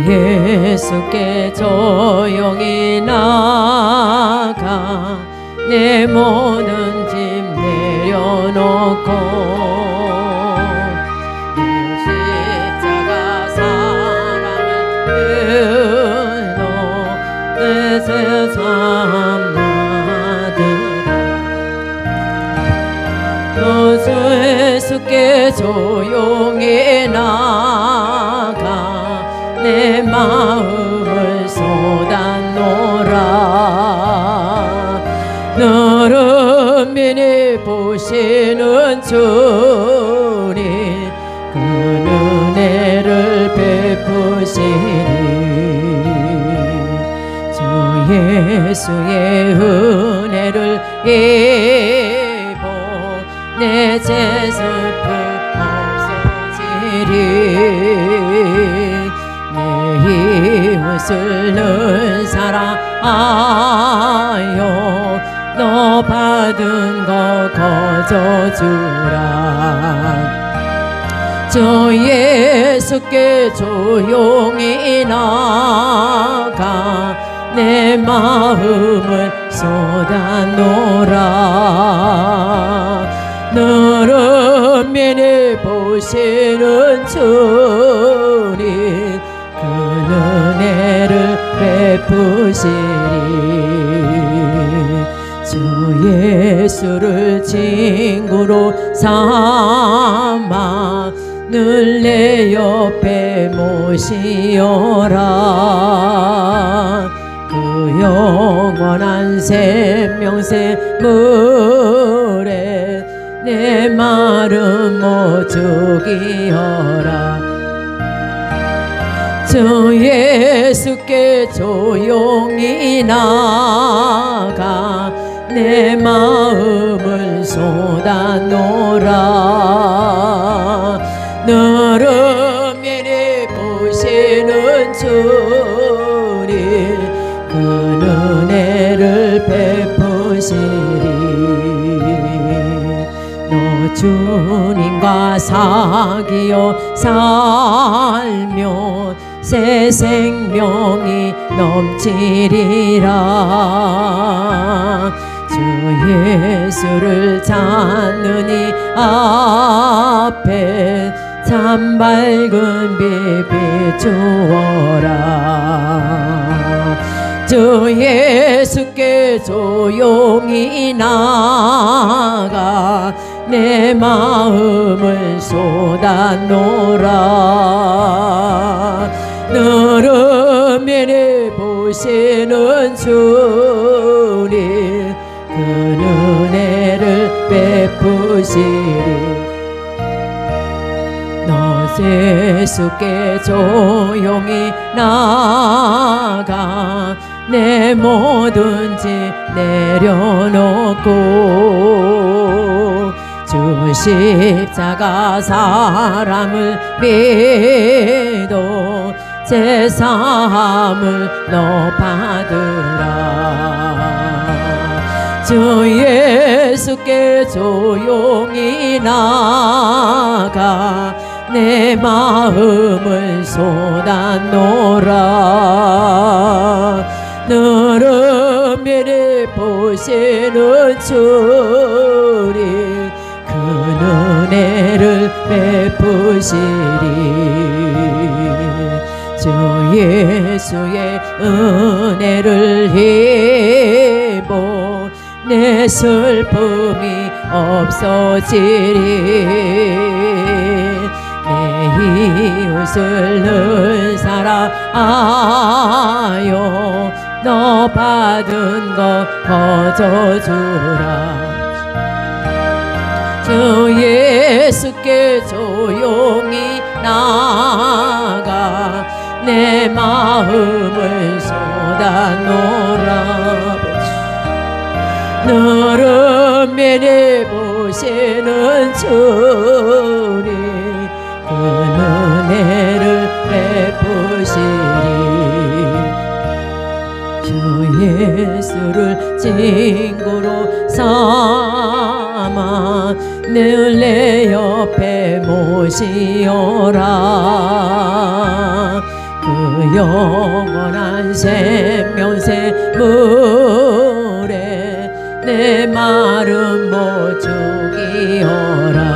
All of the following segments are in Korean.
예수께 조용히 나가 내 모든 짐 내려놓고 내 십자가 사랑을 끊어 내 세상 놔두라 예수께 조용히 나가 내 마음을 쏟아놓으라 너를 미리 보시는 주님 그 은혜를 베푸시니 주 예수의 은혜를 입어 내 제 슬픔 없어지리 내 이웃을 늘 사랑하여 너 받은 거 거저주라 주 예수께 조용히 나가 내 마음을 쏟아놓으라 너를 미리 보시는 주님 그 은혜를 베푸시리 주 예수를 친구로 삼아 늘 내 옆에 모시어라 그 영원한 생명새 물에 내 마름 모두 기어라 주 예수께 조용히 나가 내 마음을 쏟아놓으라 너를 미리 보시는 주님 그 은혜를 베푸시리 너 주님과 사귀어 살면 새 생명이 넘치리라 주 예수를 찾는 이 앞에 참 밝은 빛 비추어라 주 예수께 조용히 나가 내 마음을 쏟아놓으라 너를 미리 보시는 주님 그 은혜를 베푸시리 너 예수께 조용히 나가 내 모든 짐 내려놓고 주 십자가 사랑을 믿어 제사함을 너 받으라 주 예수께 조용히 나가 내 마음을 쏟아놓으라 너를 미리 보시는 주님 그 은혜를 베푸시리 주 예수의 은혜를 입어 내 슬픔이 없어지리 내 이웃을 늘 사랑하여 너 받은 것 거저주라 주 예수께 조용히 나가 내 마음을 쏟아놓으라 너를 미리 보시는 주님 그 은혜를 베푸시리 주 예수를 친구로 삼아 늘 내 옆에 모시어라 그 영원한 생명새 물에 내 마름 못 죽이어라.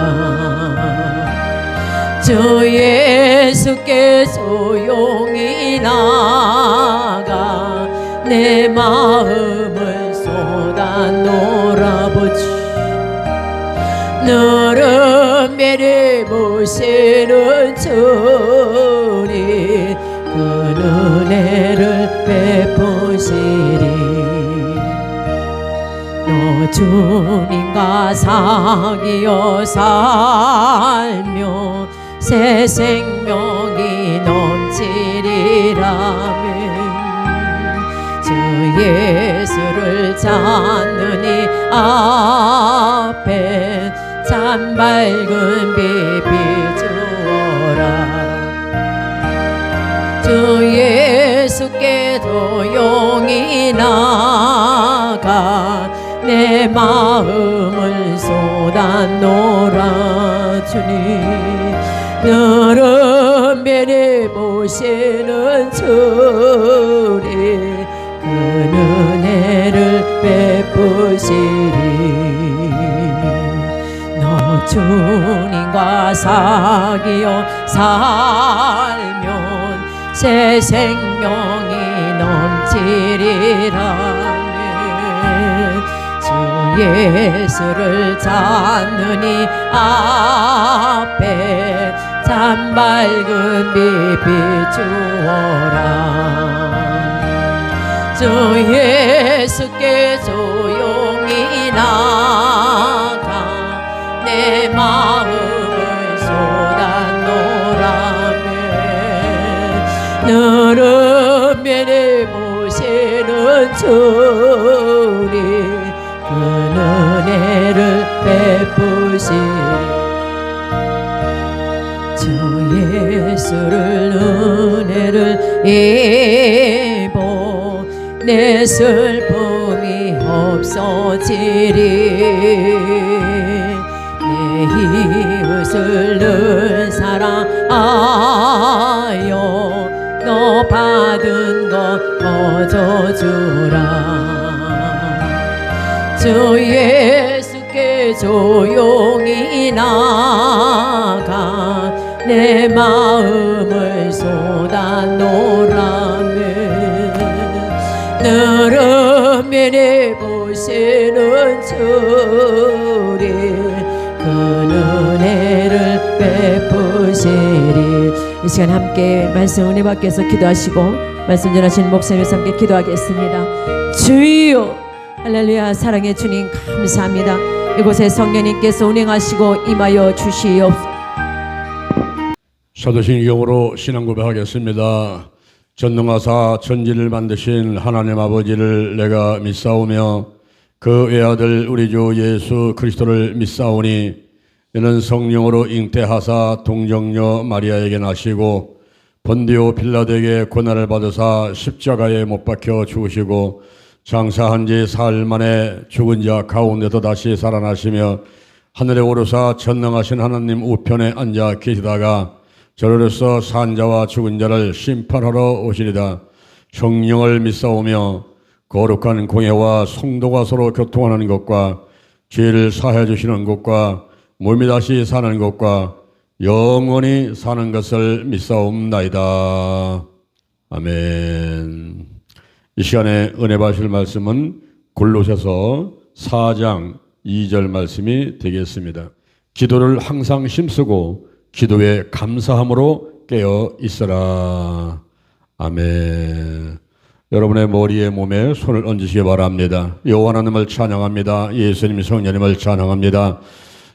주 예수께 조용히 나가 내 마음을 쏟아 놓아보지. 너를 매를 보시는 주님 그 은혜를 베푸시리. 너 주님과 사귀어 살며 새 생명이 넘치리라면 주 예수를 찾는 이 앞에 참 밝은 빛 비추어라. 주 예수께 조용히 나가 내 마음을 쏟아 놓아라. 주님 너를 면해 보시는 주님 그 은혜를 베푸시리. 너 주님과 사귀어 살면 새 생명이 넘치리라면 주 예수를 찾는 이 앞에 참 밝은 빛 비추어라. 주 예수께 조용히 나가 내 마음을 쏟아 놓으라면 너를 면해 보시는 주님 그 은혜를 베푸시리. 주 예수를 은혜를 입어 내 슬픔이 없어지리. 내 이웃을 늘 사랑하여 너 받은 것 거저주라. 주 예수께 조용히 나가 내 마음을 쏟아 놓으라면 너를 면해 보시는 주님 그 은혜를 베푸시리. 이 시간 함께 말씀 은혜 받께서 기도하시고 말씀 전하시는 목사님과 함께 기도하겠습니다. 주여 할렐루야. 사랑의 주님 감사합니다. 이곳에 성령님께서 운행하시고 임하여 주시옵소서. 사도신 영으로 신앙 고백하겠습니다. 전능하사 천지를 만드신 하나님 아버지를 내가 믿사오며 그 외아들 우리 주 예수 그리스도를 믿사오니 이는 성령으로 잉태하사 동정녀 마리아에게 나시고 본디오 빌라도에게 고난을 받으사 십자가에 못 박혀 죽으시고 장사한 지 사흘 만에 죽은 자 가운데서 다시 살아나시며 하늘에 오르사 전능하신 하나님 우편에 앉아 계시다가 저로서 산 자와 죽은 자를 심판하러 오시리다. 성령을 믿사오며 거룩한 공예와 성도가 서로 교통하는 것과 죄를 사해 주시는 것과 몸이 다시 사는 것과 영원히 사는 것을 믿사옵나이다. 아멘. 이 시간에 은혜 받으실 말씀은 골로새서 4장 2절 말씀이 되겠습니다. 기도를 항상 힘쓰고 기도에 감사함으로 깨어 있어라. 아멘. 여러분의 머리에 몸에 손을 얹으시기 바랍니다. 여호와 하나님을 찬양합니다. 예수님 성령님을 찬양합니다.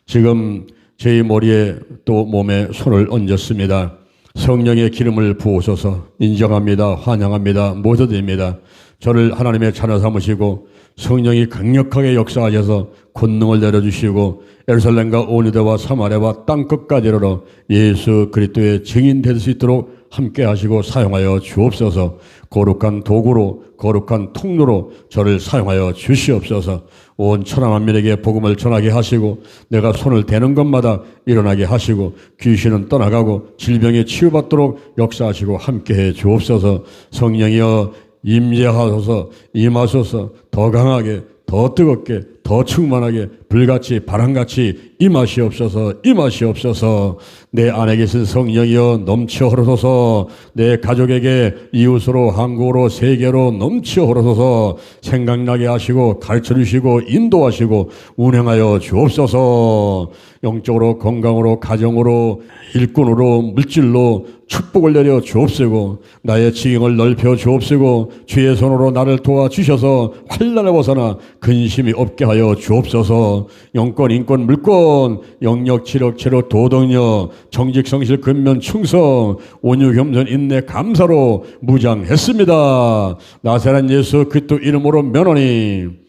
지금 제 머리에 또 몸에 손을 얹었습니다. 성령의 기름을 부으셔서 인정합니다. 환영합니다. 모셔드립니다. 저를 하나님의 자녀 삼으시고 성령이 강력하게 역사하셔서 권능을 내려주시고 예루살렘과 온 유대와 사마리아와 땅끝까지 이르러 예수 그리스도의 증인 될 수 있도록 함께 하시고 사용하여 주옵소서. 거룩한 도구로 거룩한 통로로 저를 사용하여 주시옵소서. 온 천하 만민에게 복음을 전하게 하시고 내가 손을 대는 것마다 일어나게 하시고 귀신은 떠나가고 질병에 치유받도록 역사하시고 함께해 주옵소서. 성령이여 임재하소서. 임하소서. 더 강하게 더 뜨겁게 더 충만하게 불같이 바람같이 임하시옵소서. 임하시옵소서. 내 안에 계신 성령이여 넘쳐 흐르소서. 내 가족에게 이웃으로 한국으로 세계로 넘쳐 흐르소서. 생각나게 하시고 가르쳐 주시고 인도하시고 운행하여 주옵소서. 영적으로 건강으로 가정으로 일꾼으로 물질로 축복을 내려 주옵시고 나의 지경을 넓혀 주옵시고 주의 손으로 나를 도와주셔서 환난에 벗어나 근심이 없게 하여 주옵소서. 영권 인권 물권 영력 지력 체력 도덕력 정직 성실 근면 충성 온유 겸손 인내 감사로 무장했습니다. 나사렛 예수 그리스도 이름으로 면하니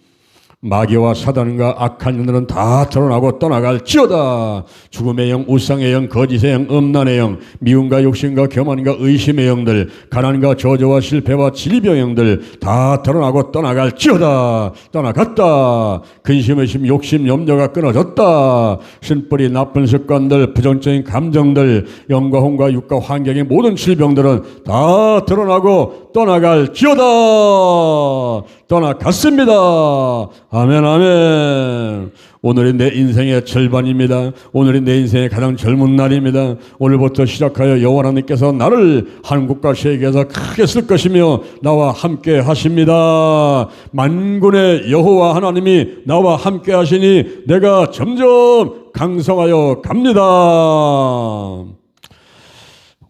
마귀와 사단과 악한 영들은 다 드러나고 떠나갈지어다. 죽음의 영, 우상의 영, 거짓의 영, 음란의 영, 미움과 욕심과 교만과 의심의 영들, 가난과 저주와 실패와 질병의 영들 다 드러나고 떠나갈지어다. 떠나갔다. 근심, 의심, 욕심, 염려가 끊어졌다. 신뿌리 나쁜 습관들, 부정적인 감정들, 영과 혼과 육과 환경의 모든 질병들은 다 드러나고 떠나갈지어다. 떠나갔습니다. 아멘 아멘. 오늘이 내 인생의 절반입니다. 오늘이 내 인생의 가장 젊은 날입니다. 오늘부터 시작하여 여호와 하나님께서 나를 한국과 세계에서 크게 쓸 것이며 나와 함께 하십니다. 만군의 여호와 하나님이 나와 함께 하시니 내가 점점 강성하여 갑니다.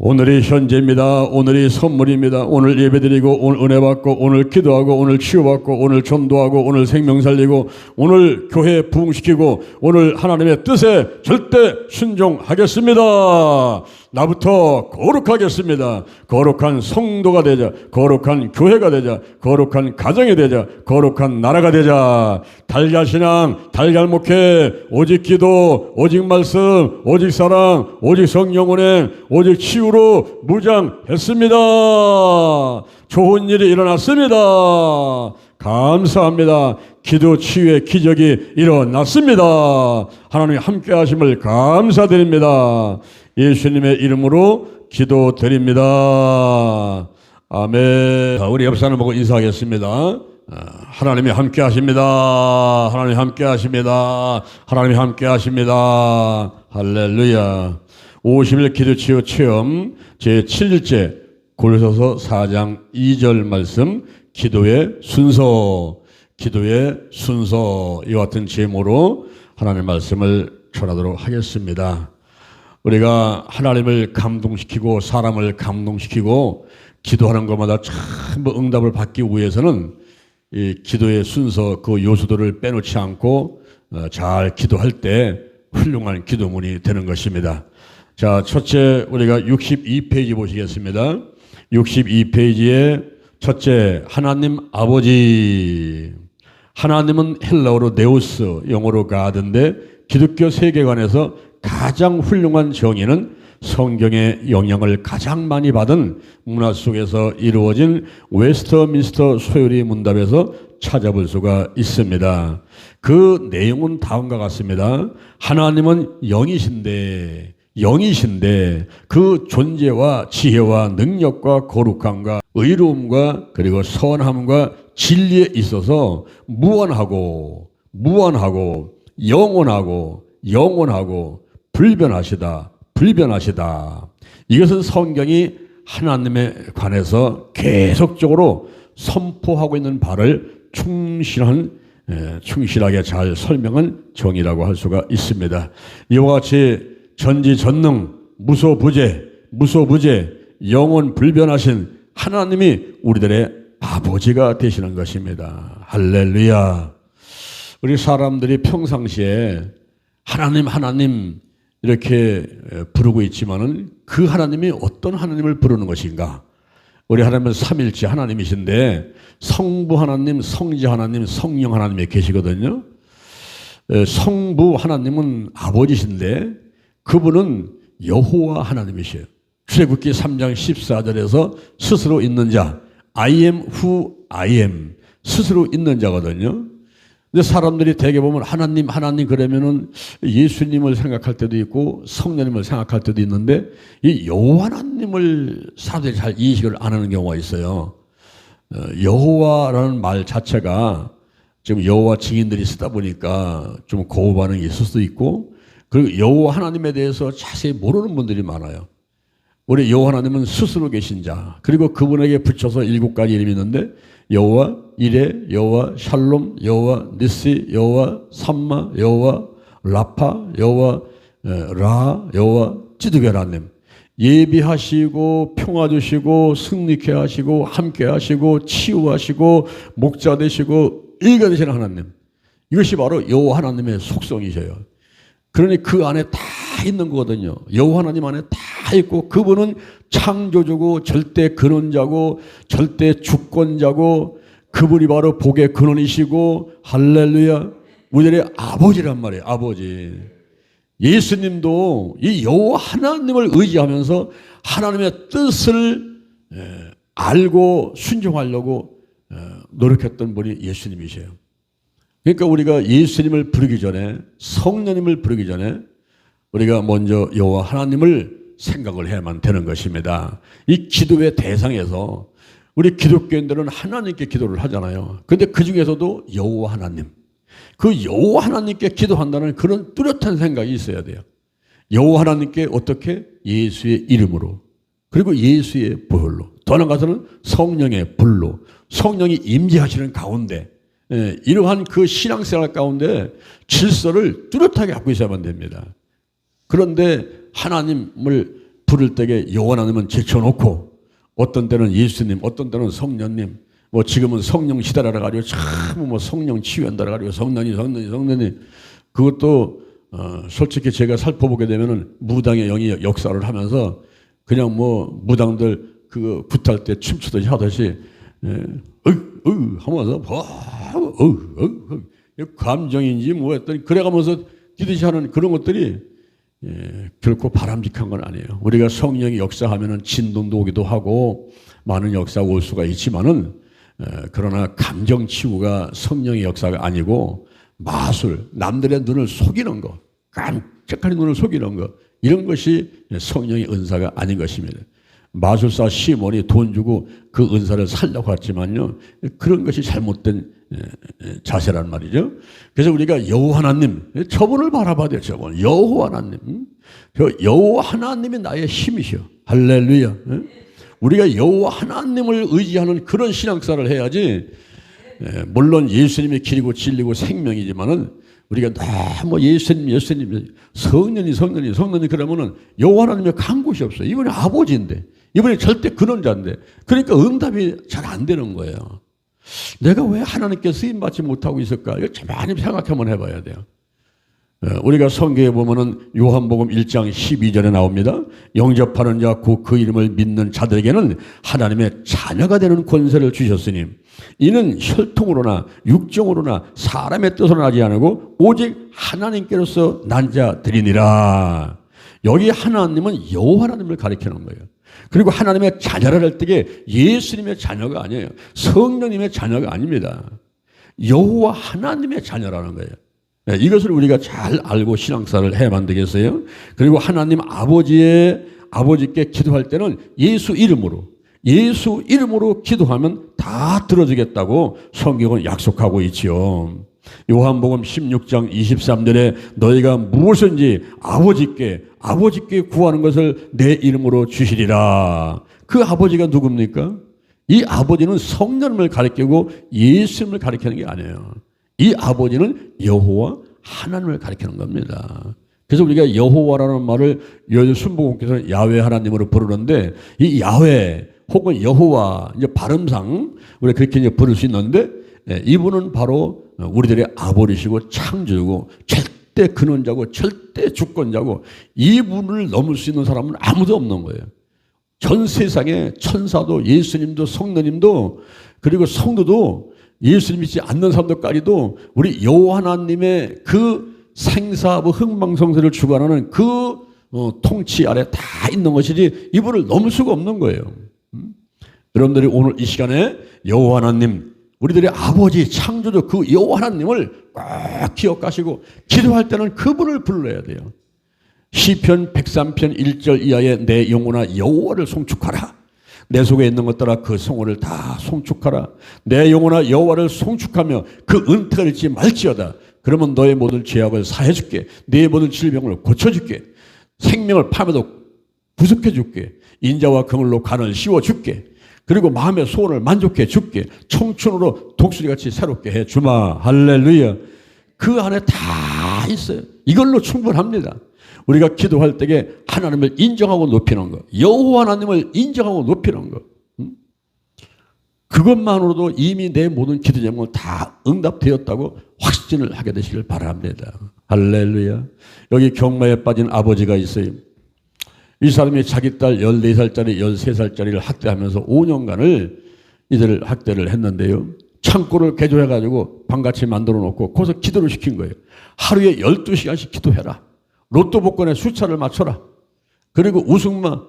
오늘이 현재입니다. 오늘이 선물입니다. 오늘 예배드리고 오늘 은혜 받고 오늘 기도하고 오늘 치유받고 오늘 전도하고 오늘 생명 살리고 오늘 교회 부흥시키고 오늘 하나님의 뜻에 절대 순종하겠습니다. 나부터 거룩하겠습니다. 거룩한 성도가 되자. 거룩한 교회가 되자. 거룩한 가정이 되자. 거룩한 나라가 되자. 달걀신앙, 달걀목회, 오직 기도, 오직 말씀, 오직 사랑, 오직 성령 운행, 오직 치유로 무장했습니다. 좋은 일이 일어났습니다. 감사합니다. 기도 치유의 기적이 일어났습니다. 하나님 함께 하심을 감사드립니다. 예수님의 이름으로 기도드립니다. 아멘. 우리 옆 사람 보고 인사하겠습니다. 하나님이 함께 하십니다. 하나님이 함께 하십니다. 하나님이 함께 하십니다. 할렐루야. 50일 기도치유 체험 제7일째 고린도서 4장 2절 말씀 기도의 순서 이와 같은 제목으로 하나님의 말씀을 전하도록 하겠습니다. 우리가 하나님을 감동시키고 사람을 감동시키고 기도하는 것마다 전부 응답을 받기 위해서는 이 기도의 순서 그 요소들을 빼놓지 않고 잘 기도할 때 훌륭한 기도문이 되는 것입니다. 자, 첫째 우리가 62페이지 보시겠습니다. 62페이지에 첫째 하나님 아버지. 하나님은 헬라어로 네우스, 영어로 가드인데 기독교 세계관에서 가장 훌륭한 정의는 성경의 영향을 가장 많이 받은 문화 속에서 이루어진 웨스터민스터 소요리 문답에서 찾아볼 수가 있습니다. 그 내용은 다음과 같습니다. 하나님은 영이신데 그 존재와 지혜와 능력과 거룩함과 의로움과 그리고 선함과 진리에 있어서 무한하고 영원하고 불변하시다. 이것은 성경이 하나님에 관해서 계속적으로 선포하고 있는 바를 충실하게 잘 설명한 정의라고 할 수가 있습니다. 이와 같이 전지전능 무소부재 영원 불변하신 하나님이 우리들의 아버지가 되시는 것입니다. 할렐루야. 우리 사람들이 평상시에 하나님 이렇게 부르고 있지만은 그 하나님이 어떤 하나님을 부르는 것인가? 우리 하나님은 삼일째 하나님이신데 성부 하나님, 성자 하나님, 성령 하나님이 계시거든요. 성부 하나님은 아버지신데 그분은 여호와 하나님이셔요. 출애굽기 3장 14절에서 스스로 있는 자, I am who I am, 스스로 있는 자거든요. 근데 사람들이 대개 보면 하나님 그러면은 예수님을 생각할 때도 있고 성령님을 생각할 때도 있는데 이 여호와 하나님을 사람들이 잘 인식을 안 하는 경우가 있어요. 여호와라는 말 자체가 지금 여호와 증인들이 쓰다 보니까 좀 거부 반응이 있을 수도 있고, 그리고 여호와 하나님에 대해서 자세히 모르는 분들이 많아요. 우리 여호와 하나님은 스스로 계신 자, 그리고 그분에게 붙여서 7가지 이름이 있는데 여호와 이레, 여호와 샬롬, 여호와 니시, 여호와 삼마, 여호와 라파, 여호와 라, 여호와 찌드게 하나님. 예비하시고 평화 주시고 승리케 하시고 함께 하시고 치유하시고 목자 되시고 일가 되시는 하나님. 이것이 바로 여호와 하나님의 속성이셔요. 그러니 그 안에 다 있는 거거든요. 여호와 하나님 안에 다 있고, 그분은 창조주고 절대 근원자고 절대 주권자고, 그분이 바로 복의 근원이시고, 할렐루야, 우리들의 아버지란 말이에요. 아버지. 예수님도 이 여호와 하나님을 의지하면서 하나님의 뜻을 알고 순종하려고 노력했던 분이 예수님이세요. 그러니까 우리가 예수님을 부르기 전에, 성령님을 부르기 전에 우리가 먼저 여호와 하나님을 생각을 해야만 되는 것입니다. 이 기도의 대상에서 우리 기독교인들은 하나님께 기도를 하잖아요. 그런데 그 중에서도 여호와 하나님, 그 여호와 하나님께 기도한다는 그런 뚜렷한 생각이 있어야 돼요. 여호와 하나님께 어떻게? 예수의 이름으로, 그리고 예수의 보혈로, 더 나아가서는 성령의 불로, 성령이 임재하시는 가운데, 이러한 그 신앙생활 가운데 질서를 뚜렷하게 갖고 있어야만 됩니다. 그런데 하나님을 부를 때에 여호와 하나님은 제쳐놓고, 어떤 때는 예수님, 어떤 때는 성령님, 뭐 지금은 성령 시대라 가지고 참 뭐 성령 치유한다라 가지고 성령님, 그것도 솔직히 제가 살펴보게 되면은 무당의 영이 역사를 하면서 그냥 뭐 무당들 그거 굿할 때 춤추듯이 하듯이 하면서 감정인지 뭐 했더니 그래가면서 뛰듯이 하는 그런 것들이 결코 바람직한 건 아니에요. 우리가 성령이 역사하면은 진동도 오기도 하고 많은 역사가 올 수가 있지만은, 그러나 감정 치유가 성령의 역사가 아니고 마술, 남들의 눈을 속이는 거, 깜짝하는 눈을 속이는 거, 이런 것이 성령의 은사가 아닌 것입니다. 마술사 시몬이 돈 주고 그 은사를 살려고 했지만요, 그런 것이 잘못된 자세란 말이죠. 그래서 우리가 여호와 하나님, 저분을 바라봐야 돼요. 저분 여호와 하나님, 저 여호와 하나님이 나의 힘이시오. 할렐루야. 우리가 여호와 하나님을 의지하는 그런 신앙생활을 해야지. 물론 예수님이 길이고 진리고 생명이지만은 우리가 너무 예수님 성령이 그러면은 여호와 하나님의 간 곳이 없어요. 이분이 아버지인데, 이분이 절대 근원자인데, 그러니까 응답이 잘 안 되는 거예요. 내가 왜 하나님께 쓰임 받지 못하고 있을까? 이거 많이 생각 한번 해봐야 돼요. 우리가 성경에 보면은 요한복음 1장 12절에 나옵니다. 영접하는 자 곧 그 이름을 믿는 자들에게는 하나님의 자녀가 되는 권세를 주셨으니 이는 혈통으로나 육정으로나 사람의 뜻으로 나지 않고 오직 하나님께로서 난 자들이니라. 여기 하나님은 여호와 하나님을 가리키는 거예요. 그리고 하나님의 자녀를 할 때에 예수님의 자녀가 아니에요. 성령님의 자녀가 아닙니다. 여호와 하나님의 자녀라는 거예요. 이것을 우리가 잘 알고 신앙생활을 해야만 되겠어요. 그리고 하나님 아버지께 기도할 때는 예수 이름으로 기도하면 다 들어주겠다고 성경은 약속하고 있지요. 요한복음 16장 23절에 너희가 무엇인지 아버지께 구하는 것을 내 이름으로 주시리라. 그 아버지가 누굽니까? 이 아버지는 성령을 가리키고 예수님을 가리키는 게 아니에요. 이 아버지는 여호와 하나님을 가리키는 겁니다. 그래서 우리가 여호와라는 말을 순복음께서는 야훼 하나님으로 부르는데, 이 야훼 혹은 여호와 이제 발음상 우리가 그렇게 이제 부를 수 있는데, 이분은 바로 우리들의 아버지시고 창조주고 절대 근원자고 절대 주권자고, 이분을 넘을 수 있는 사람은 아무도 없는 거예요. 전 세상에 천사도 예수님도 성령님도 그리고 성도도 예수님 믿지 않는 사람들까지도 우리 여호와 하나님의 그 생사부 흥망성쇠를 주관하는 그 통치 아래 다 있는 것이지 이분을 넘을 수가 없는 거예요. 여러분들이 오늘 이 시간에 여호와 하나님, 우리들의 아버지 창조주 그 여호와 하나님을 꼭 기억하시고 기도할 때는 그분을 불러야 돼요. 시편 103편 1절 이하에 내 영혼아 여호와를 송축하라. 내 속에 있는 것들아 그 성호를 다 송축하라. 내 영혼아 여호와를 송축하며 그 은혜가 잃지 말지어다. 그러면 너의 모든 죄악을 사해 줄게. 네 모든 질병을 고쳐 줄게. 생명을 파면도 구속해 줄게. 인자와 그물로 간을 씌워 줄게. 그리고 마음의 소원을 만족해 줄게. 청춘으로 독수리같이 새롭게 해 주마. 할렐루야. 그 안에 다 있어요. 이걸로 충분합니다. 우리가 기도할 때에 하나님을 인정하고 높이는 것, 여호와 하나님을 인정하고 높이는 것, 그것만으로도 이미 내 모든 기도 제목은 다 응답되었다고 확신을 하게 되시길 바랍니다. 할렐루야. 여기 경마에 빠진 아버지가 있어요. 이 사람이 자기 딸 14살짜리 13살짜리를 학대하면서 5년간을 이들을 학대를 했는데요. 창고를 개조해가지고 방같이 만들어 놓고 거기서 기도를 시킨 거예요. 하루에 12시간씩 기도해라. 로또 복권의 숫자를 맞춰라. 그리고 우승마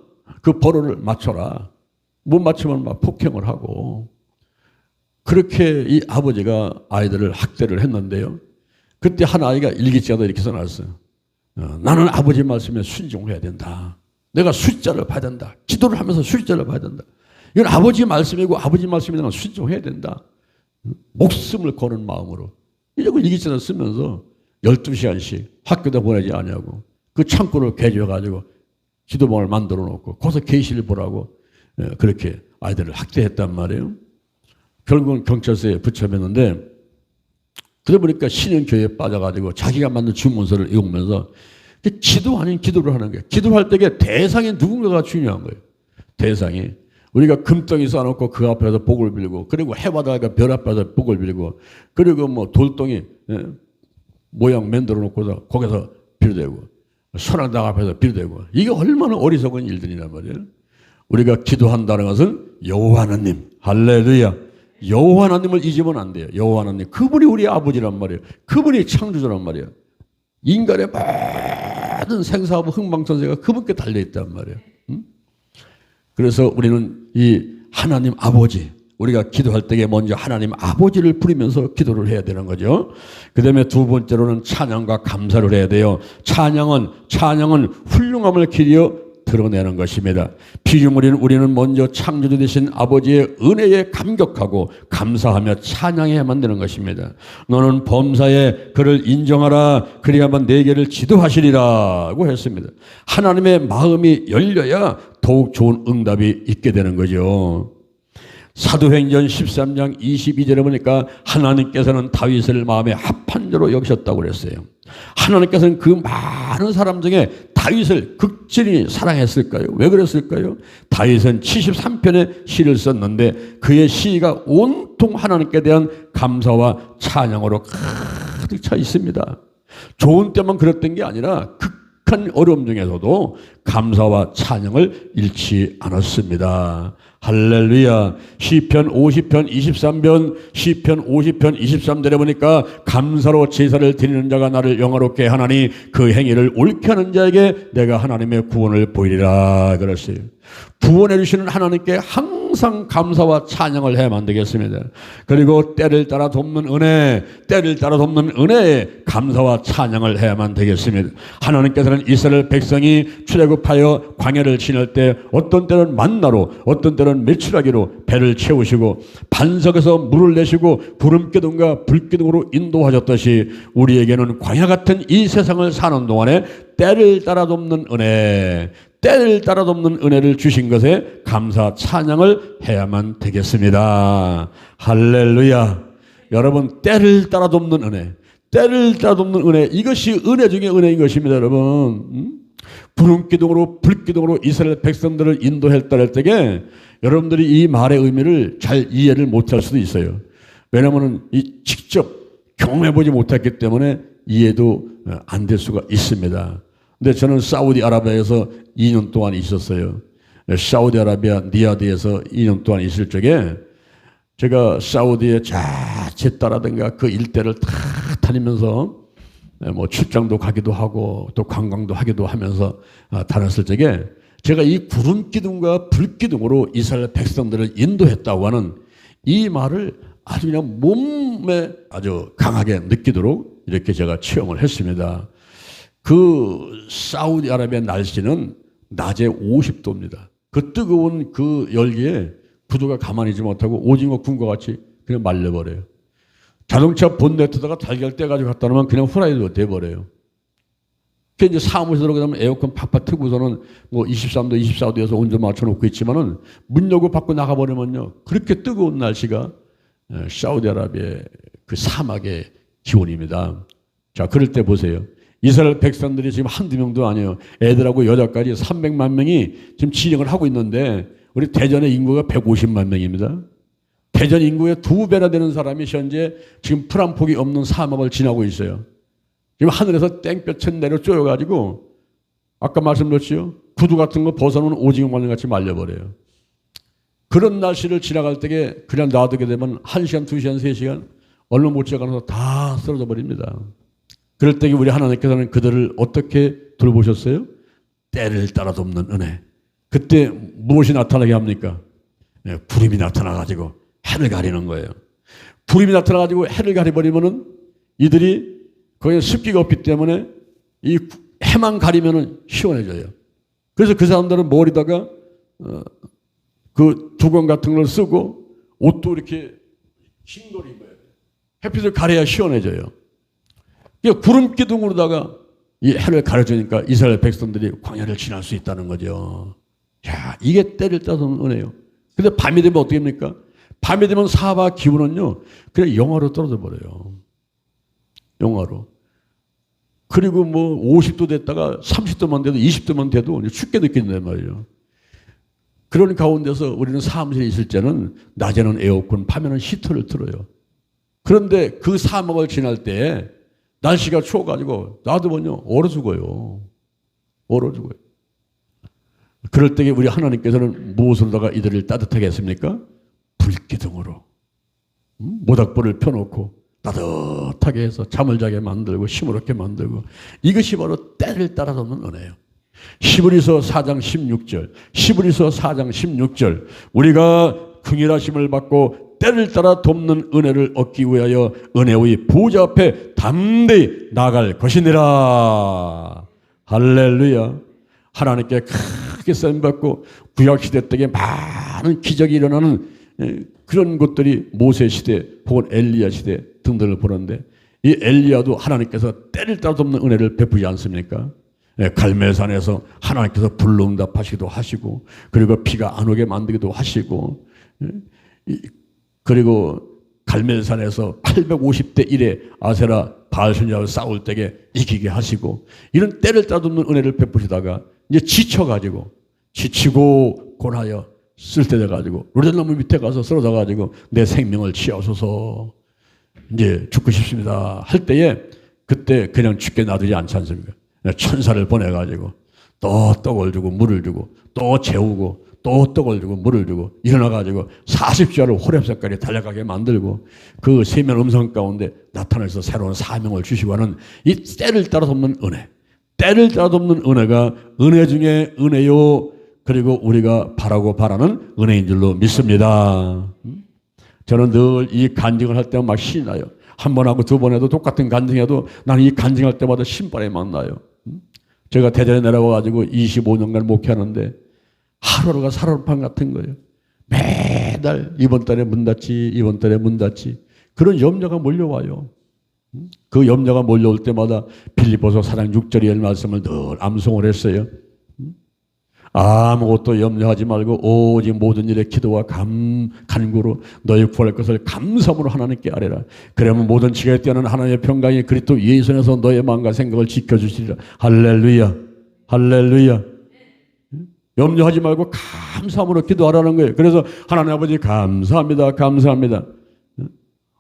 그 번호를 맞춰라. 못 맞추면 막 폭행을 하고. 그렇게 이 아버지가 아이들을 학대를 했는데요. 그때 한 아이가 일기장에다 이렇게 써놨어요. 나는 아버지 말씀에 순종해야 된다. 내가 숫자를 봐야 된다. 기도를 하면서 숫자를 봐야 된다. 이건 아버지 말씀이고 아버지 말씀에 내가 순종해야 된다. 목숨을 거는 마음으로. 이러고 일기장을 쓰면서 12시간씩 학교도 보내지 않냐고. 그 창고를 개조해가지고 기도방을 만들어 놓고 거기서 계시를 보라고 그렇게 아이들을 학대했단 말이에요. 결국은 경찰서에 붙여냈는데 그래 보니까 신흥교회에 빠져가지고 자기가 만든 주문서를 읽으면서 기도 아닌 기도를 하는 거예요. 기도할 때에 대상이 누군가가 중요한 거예요. 대상이. 우리가 금덩이 쌓아놓고 그 앞에서 복을 빌고 그리고 해바다가 별 앞에서 복을 빌고 그리고 뭐 돌덩이 모양 만들어 놓고서 거기서 빌어대고 선악당 앞에서 빌어대고 이게 얼마나 어리석은 일들이란 말이에요. 우리가 기도한다는 것은 여호와 하나님, 할렐루야. 여호와 하나님을 잊으면 안 돼요. 여호와 하나님, 그분이 우리 아버지란 말이에요. 그분이 창조주란 말이에요. 인간의 모든 생사하고 흥망천세가 그분께 달려있단 말이에요. 그래서 우리는 이 하나님 아버지, 우리가 기도할 때에 먼저 하나님 아버지를 부르면서 기도를 해야 되는 거죠. 그 다음에 두 번째로는 찬양과 감사를 해야 돼요. 찬양은 훌륭함을 기리어 드러내는 것입니다. 피조물인 우리는 먼저 창조주 되신 아버지의 은혜에 감격하고 감사하며 찬양해야만 되는 것입니다. 너는 범사에 그를 인정하라. 그리야만 내게를 지도하시리라고 했습니다. 하나님의 마음이 열려야 더욱 좋은 응답이 있게 되는 거죠. 사도행전 13장 22절에 보니까 하나님께서는 다윗을 마음에 합한 자로 여기셨다고 그랬어요. 하나님께서는 그 많은 사람 중에 다윗을 극진히 사랑했을까요? 왜 그랬을까요? 다윗은 73편의 시를 썼는데 그의 시가 온통 하나님께 대한 감사와 찬양으로 가득 차 있습니다. 좋은 때만 그랬던 게 아니라 극한 어려움 중에서도 감사와 찬양을 잃지 않았습니다. 할렐루야. 시편 50편 23편 시편 50편 23절에 보니까 감사로 제사를 드리는 자가 나를 영화롭게 하나니 그 행위를 옳게 하는 자에게 내가 하나님의 구원을 보이리라 그랬어요. 구원해 주시는 하나님께 항상 감사와 찬양을 해야만 되겠습니다. 그리고 때를 따라 돕는 은혜에 감사와 찬양을 해야만 되겠습니다. 하나님께서는 이스라엘 백성이 출애굽하여 광야를 지날 때 어떤 때는 만나로 어떤 때는 메추라기로 배를 채우시고 반석에서 물을 내시고 구름기둥과 불기둥으로 인도하셨듯이 우리에게는 광야 같은 이 세상을 사는 동안에 때를 따라 돕는 은혜를 주신 것에 감사 찬양을 해야만 되겠습니다. 할렐루야. 여러분, 때를 따라 돕는 은혜, 이것이 은혜 중에 은혜인 것입니다. 여러분, 구름기둥으로 불기둥으로 이스라엘 백성들을 인도했다 할 때에 여러분들이 이 말의 의미를 잘 이해를 못할 수도 있어요. 왜냐하면 직접 경험해보지 못했기 때문에 이해도 안 될 수가 있습니다. 근데 저는 사우디아라비아에서 2년 동안 있었어요. 사우디아라비아 리야드에서 2년 동안 있을 적에 제가 사우디의 제따라든가 그 일대를 다 다니면서 뭐 출장도 가기도 하고 또 관광도 하기도 하면서 다녔을 적에 제가 이 구름 기둥과 불 기둥으로 이스라엘 백성들을 인도했다고 하는 이 말을 아주 그냥 몸에 아주 강하게 느끼도록 이렇게 제가 체험을 했습니다. 그 사우디아라비아 날씨는 낮에 50도입니다. 그 뜨거운 그 열기에 구두가 가만히 있지 못하고 오징어 군과 같이 그냥 말려버려요. 자동차 본네트다가 달걀 떼가지고 갖다 놓으면 그냥 후라이드가 돼버려요. 그 이제 사무실에 들어가면 에어컨 팍팍 틀고서는 뭐 23도, 24도에서 온도 맞춰놓고 있지만은 문 열고 밖으로 나가버리면요. 그렇게 뜨거운 날씨가 사우디아라비아의 그 사막의 기온입니다. 자, 그럴 때 보세요. 이스라엘 백성들이 지금 한두 명도 아니에요. 애들하고 여자까지 300만 명이 지금 진영을 하고 있는데 우리 대전의 인구가 150만 명입니다. 대전 인구의 2배나 되는 사람이 현재 지금 풀 한 폭이 없는 사막을 지나고 있어요. 지금 하늘에서 땡볕은 내려 쪼여가지고 아까 말씀드렸죠. 구두 같은 거 벗어놓은 오징어 말같이 말려버려요. 그런 날씨를 지나갈 때에 그냥 놔두게 되면 1시간, 2시간, 3시간 얼른 못 지나가면서 다 쓰러져 버립니다. 그럴 때 우리 하나님께서는 그들을 어떻게 돌보셨어요? 때를 따라 돕는 은혜. 그때 무엇이 나타나게 합니까? 구름이 나타나가지고 해를 가리는 거예요. 구름이 나타나가지고 해를 가려버리면은 이들이 거기에 습기가 없기 때문에 이 해만 가리면은 시원해져요. 그래서 그 사람들은 머리다가 그 두건 같은 걸 쓰고 옷도 이렇게 흰 걸 입어야 돼요. 햇빛을 가려야 시원해져요. 구름 기둥으로다가 이 해를 가려주니까 이스라엘 백성들이 광야를 지날 수 있다는 거죠. 야, 이게 때를 따서 은혜요. 근데 밤이 되면 어떻게 합니까? 밤이 되면 사바 기온은요, 그냥 영하로 떨어져 버려요. 영하로. 그리고 뭐 50도 됐다가 30도만 돼도 20도만 돼도 춥게 느낀단 말이에요. 그런 가운데서 우리는 사무실에 있을 때는 낮에는 에어컨, 밤에는 히터를 틀어요. 그런데 그 사막을 지날 때 날씨가 추워가지고 놔두면요 얼어 죽어요. 얼어 죽어요. 그럴 때에 우리 하나님께서는 무엇으로다가 이들을 따뜻하게 했습니까? 불기둥으로 모닥불을 펴놓고 따뜻하게 해서 잠을 자게 만들고 시무룩게 만들고 이것이 바로 때를 따라 돕는 은혜예요. 히브리서 4장 16절 히브리서 4장 16절 우리가 긍휼하심을 받고 때를 따라 돕는 은혜를 얻기 위하여 은혜의 보좌 앞에 담대히 나아갈 것이니라. 할렐루야. 하나님께 크게 쓰임받고 구약시대 때에 많은 기적이 일어나는 그런 것들이 모세시대 혹은 엘리야 시대 등등을 보는데 이 엘리야도 하나님께서 때를 따라 돕는 은혜를 베푸지 않습니까? 갈멜산에서 하나님께서 불로 응답하시기도 하시고 그리고 비가 안 오게 만들기도 하시고 그리고 갈멜산에서 850대 1에 아세라 바알순야와 싸울 때에 이기게 하시고 이런 때를 따라 돕는 은혜를 베푸시다가 이제 지치고 고나여 쓸데돼가지고 로뎀나무 밑에 가서 쓰러져가지고 내 생명을 취하소서 이제 죽고 싶습니다 할 때에 그때 그냥 죽게 놔두지 않지 않습니까? 천사를 보내가지고 또 떡을 주고 물을 주고 또 재우고 또 떡을 주고 물을 주고 일어나가지고 40시간을 호렙산까지 달려가게 만들고 그 세면 음성 가운데 나타나서 새로운 사명을 주시고 하는 이 때를 따라 돕는 은혜, 때를 따라 돕는 은혜가 은혜 중에 은혜요. 그리고 우리가 바라고 바라는 은혜인 줄로 믿습니다. 저는 늘 이 간증을 할 때만 막 신이 나요. 한 번 하고 두 번 해도 똑같은 간증해도 나는 이 간증할 때마다 신발이 막 나요. 제가 대전에 내려와가지고 25년간 목회하는데 하루하루가 살얼판 같은 거예요. 매달 이번 달에 문 닫지 이번 달에 문 닫지 그런 염려가 몰려와요. 그 염려가 몰려올 때마다 빌립보서 4장 6절의 말씀을 늘 암송을 했어요. 아무것도 염려하지 말고 오직 모든 일에 기도와 간구로 너희 구할 것을 감사함으로 하나님께 아뢰라. 그러면 모든 지각에 뛰어난 하나님의 평강이 그리스도 예수 안에서 너의 마음과 생각을 지켜주시리라. 할렐루야. 할렐루야. 염려하지 말고 감사함으로 기도하라는 거예요. 그래서 하나님 아버지 감사합니다. 감사합니다.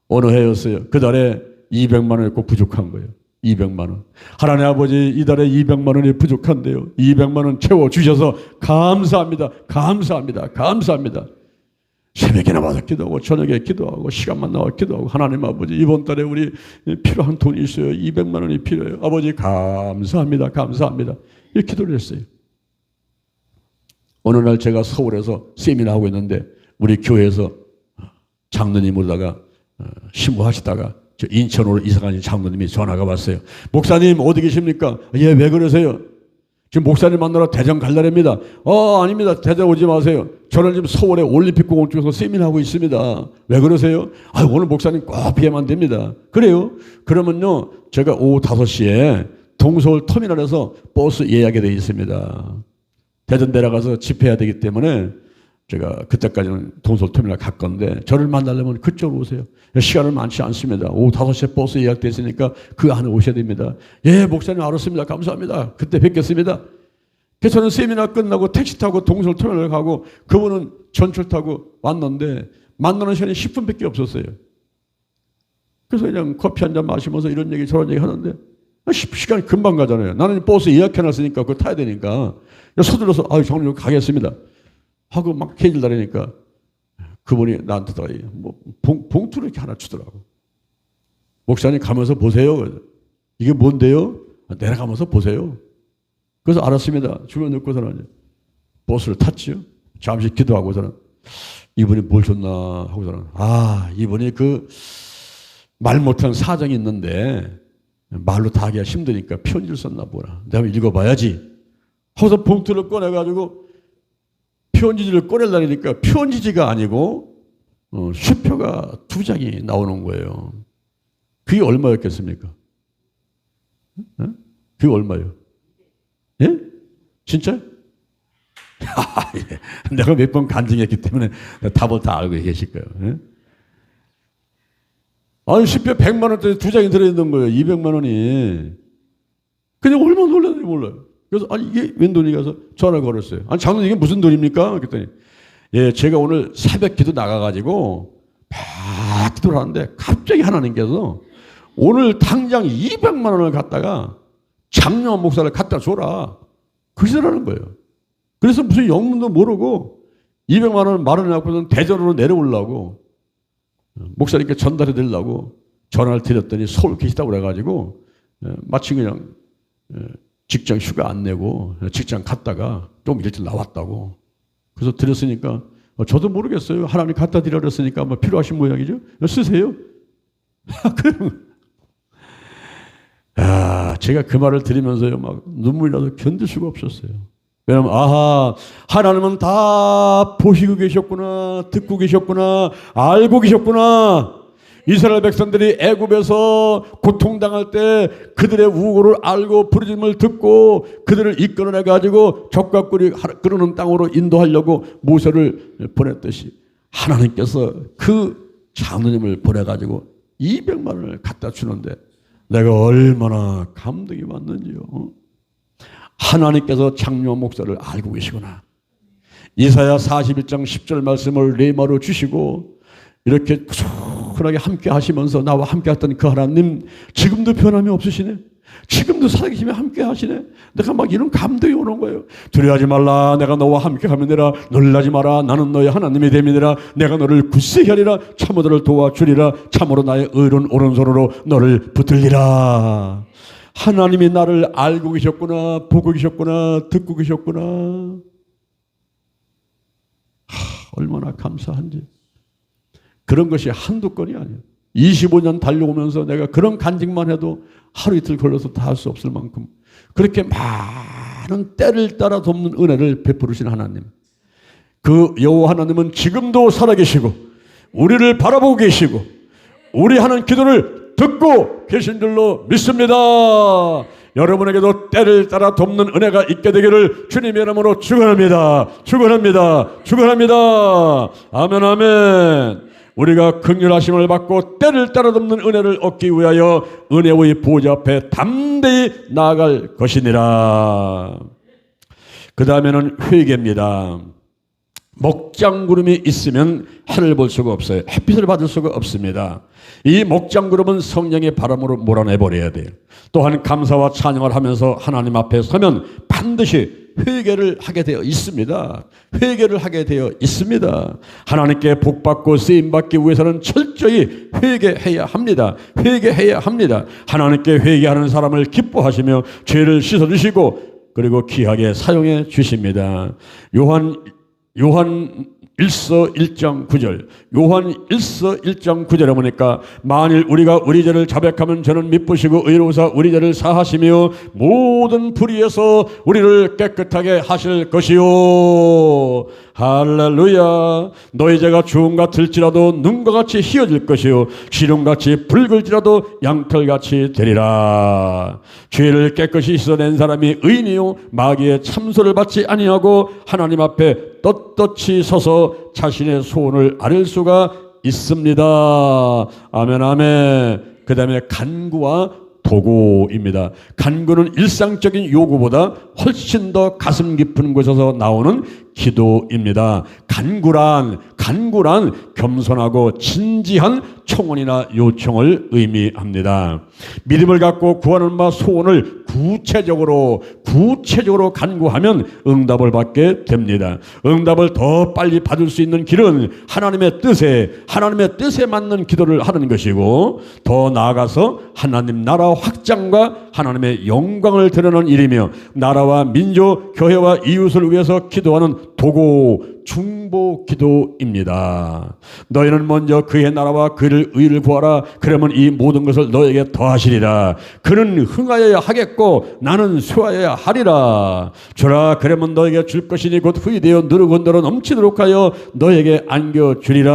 어느 해였어요. 그 달에 200만 원이 꼭 부족한 거예요. 200만 원. 하나님 아버지 이달에 200만 원이 부족한데요. 200만 원 채워주셔서 감사합니다. 감사합니다. 감사합니다. 새벽에 나와서 기도하고 저녁에 기도하고 시간만 나와 기도하고 하나님 아버지 이번 달에 우리 필요한 돈이 있어요. 200만 원이 필요해요. 아버지 감사합니다. 감사합니다. 이렇게 기도를 했어요. 어느 날 제가 서울에서 세미나 하고 있는데 우리 교회에서 장로님으로다가 신부하시다가 저 인천으로 이사가신 장로님이 전화가 왔어요. 목사님 어디 계십니까? 예, 왜 그러세요? 지금 목사님 만나러 대전 갈라랍니다. 아닙니다. 대전 오지 마세요. 저는 지금 서울의 올림픽공원 쪽에서 세미나하고 있습니다. 왜 그러세요? 오늘 목사님 꼭 뵈면 됩니다. 그래요? 그러면요, 제가 오후 5시에 동서울 터미널에서 버스 예약이 되어 있습니다. 대전 내려가서 집회해야 되기 때문에 제가 그때까지는 동서울 터미널 갈 건데 저를 만나려면 그쪽으로 오세요. 시간은 많지 않습니다. 오후 5시에 버스 예약되어 있으니까 그 안에 오셔야 됩니다. 예, 목사님 알았습니다. 감사합니다. 그때 뵙겠습니다. 그래서 저는 세미나 끝나고 택시 타고 동서울 터미널 가고 그분은 전철 타고 왔는데 만나는 시간이 10분밖에 없었어요. 그래서 그냥 커피 한잔 마시면서 이런 얘기 저런 얘기 하는데 시간이 금방 가잖아요. 나는 버스 예약해놨으니까 그거 타야 되니까 서둘러서 장로님 가겠습니다 하고 막 해질다니까 그분이 나한테 뭐 봉투를 이렇게 하나 주더라고. 목사님 가면서 보세요. 이게 뭔데요? 내려가면서 보세요. 그래서 알았습니다. 주변 놓고서는 버스를 탔지요. 잠시 기도하고서는 이분이 뭘 줬나 하고서는 이분이 그 말 못하는 사정이 있는데 말로 다 하기가 힘드니까 편지를 썼나 보라. 내가 한번 읽어봐야지. 하고서 봉투를 꺼내가지고 편지지를 꺼내려니까 편지지가 아니고 수표가 2장이 나오는 거예요. 그게 얼마였겠습니까? 그게 얼마예요? 예? 진짜? 예. 내가 몇 번 간증했기 때문에 답을 다 알고 계실 거예요. 예? 수표 100만 원짜리 2장이 들어있는 거예요. 200만 원이. 그냥 얼마나 놀랐는지 몰라요. 그래서 이게 웬 돈이 가서 전화를 걸었어요. 장로님 이게 무슨 돈입니까? 그랬더니 예, 제가 오늘 새벽 기도 나가가지고 막 기도를 하는데 갑자기 하나님께서 오늘 당장 200만 원을 갖다가 장로한 목사를 갖다 줘라. 그 짓을 거예요. 그래서 무슨 영문도 모르고 200만 원을 마련해갖고는 대전으로 내려오려고 목사님께 전달해 드리려고 전화를 드렸더니 서울 계시다고 그래가지고 마치 그냥 직장 휴가 안 내고 직장 갔다가 좀 일찍 나왔다고. 그래서 드렸으니까 저도 모르겠어요. 하나님 갖다 드리라 그랬으니까 뭐 필요하신 모양이죠. 쓰세요. 제가 그 말을 들으면서요 막 눈물이 나서 견딜 수가 없었어요. 왜냐면 하나님은 다 보시고 계셨구나, 듣고 계셨구나, 알고 계셨구나. 이스라엘 백성들이 애굽에서 고통당할 때 그들의 우고를 알고 부르짖음을 듣고 그들을 이끌어내 가지고 적과 꿀이 끓는 땅으로 인도하려고 모세를 보냈듯이 하나님께서 그 장로님을 보내 가지고 200만 원을 갖다 주는데 내가 얼마나 감동이 왔는지요. 하나님께서 장로 목사를 알고 계시구나. 이사야 41장 10절 말씀을 레마로 주시고 이렇게 꾸준하게 함께 하시면서 나와 함께 했던 그 하나님 지금도 변함이 없으시네. 지금도 살아계시며 함께 하시네. 내가 막 이런 감동이 오는 거예요. 두려워하지 말라. 내가 너와 함께 하면 되라. 놀라지 마라. 나는 너의 하나님이 됨이니라. 내가 너를 굳세게 하리라. 참으로 너를 도와주리라. 참으로 나의 의로운 오른손으로 너를 붙들리라. 하나님이 나를 알고 계셨구나. 보고 계셨구나. 듣고 계셨구나. 얼마나 감사한지. 그런 것이 한두 건이 아니에요. 25년 달려오면서 내가 그런 간증만 해도 하루 이틀 걸려서 다 할 수 없을 만큼 그렇게 많은 때를 따라 돕는 은혜를 베푸르신 하나님. 그 여호와 하나님은 지금도 살아계시고 우리를 바라보고 계시고 우리 하는 기도를 듣고 계신 줄로 믿습니다. 여러분에게도 때를 따라 돕는 은혜가 있게 되기를 주님의 이름으로 축원합니다. 축원합니다. 축원합니다. 아멘 아멘. 우리가 긍휼하심을 받고 때를 따라 돕는 은혜를 얻기 위하여 은혜의 보좌 앞에 담대히 나아갈 것이니라. 그 다음에는 회개입니다. 목장구름이 있으면 해를 볼 수가 없어요. 햇빛을 받을 수가 없습니다. 이 목장구름은 성령의 바람으로 몰아내버려야 돼요. 또한 감사와 찬양을 하면서 하나님 앞에 서면 반드시 회개를 하게 되어 있습니다. 회개를 하게 되어 있습니다. 하나님께 복받고 쓰임받기 위해서는 철저히 회개해야 합니다. 회개해야 합니다. 하나님께 회개하는 사람을 기뻐하시며 죄를 씻어주시고 그리고 귀하게 사용해 주십니다. 요한 1서 1장 9절 요한 1서 1장 9절에 보니까 만일 우리가 우리 죄를 자백하면 저는 미쁘시고 의로우사 우리 죄를 사하시며 모든 불의에서 우리를 깨끗하게 하실 것이요. 할렐루야. 너희 죄가 주홍 같을지라도 눈과 같이 희어질 것이요 기름같이 붉을지라도 양털같이 되리라. 죄를 깨끗이 씻어낸 사람이 의인이요 마귀의 참소를 받지 아니하고 하나님 앞에 떳떳이 서서 자신의 소원을 아뢰 수가 있습니다. 아멘 아멘. 그 다음에 간구와 도구입니다. 간구는 일상적인 요구보다 훨씬 더 가슴 깊은 곳에서 나오는 기도입니다. 간구란 겸손하고 진지한 청원이나 요청을 의미합니다. 믿음을 갖고 구하는 바 소원을 구체적으로 간구하면 응답을 받게 됩니다. 응답을 더 빨리 받을 수 있는 길은 하나님의 뜻에 맞는 기도를 하는 것이고 더 나아가서 하나님 나라 확장과 하나님의 영광을 드러내는 일이며 나라와 민족, 교회와 이웃을 위해서 기도하는 도구, 중보 기도입니다. 너희는 먼저 그의 나라와 그의 의를 구하라. 그러면 이 모든 것을 너에게 더하시리라. 그는 흥하여야 하겠고 나는 쇠하여야 하리라. 주라 그러면 너에게 줄 것이니 곧 후이되어 누르건더러 넘치도록 하여 너에게 안겨주리라.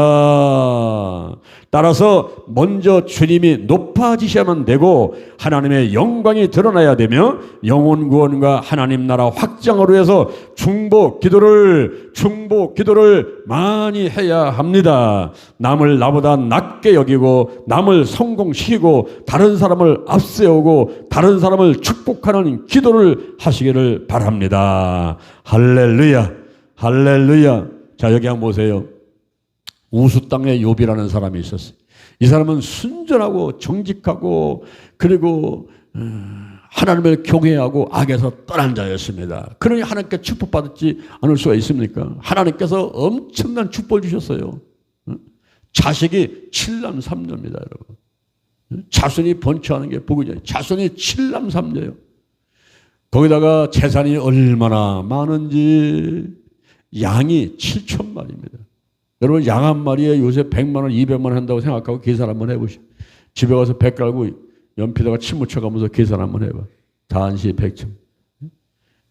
따라서 먼저 주님이 높아지셔야만 되고 하나님의 영광이 드러나야 되며 영혼 구원과 하나님 나라 확장으로 해서 중보 기도를 많이 해야 합니다. 남을 나보다 낮게 여기고 남을 성공시키고 다른 사람을 앞세우고 다른 사람을 축복하는 기도를 하시기를 바랍니다. 할렐루야. 할렐루야. 자, 여기 한번 보세요. 우수 땅에 욥이라는 사람이 있었어요. 이 사람은 순전하고 정직하고 그리고 하나님을 경외하고 악에서 떠난 자였습니다. 그러니 하나님께 축복받지 않을 수가 있습니까? 하나님께서 엄청난 축복을 주셨어요. 자식이 7남 3녀입니다, 여러분. 자손이 번처하는 게 복이죠. 자손이 7남 3녀예요. 거기다가 재산이 얼마나 많은지 양이 7천 마리입니다. 여러분 양 한 마리에 요새 100만 원, 200만 원 한다고 생각하고 계산 한번 해보시오. 집에 가서 배 깔고 연필에다가 침 묻혀가면서 계산 한번 해봐. 단시 100점.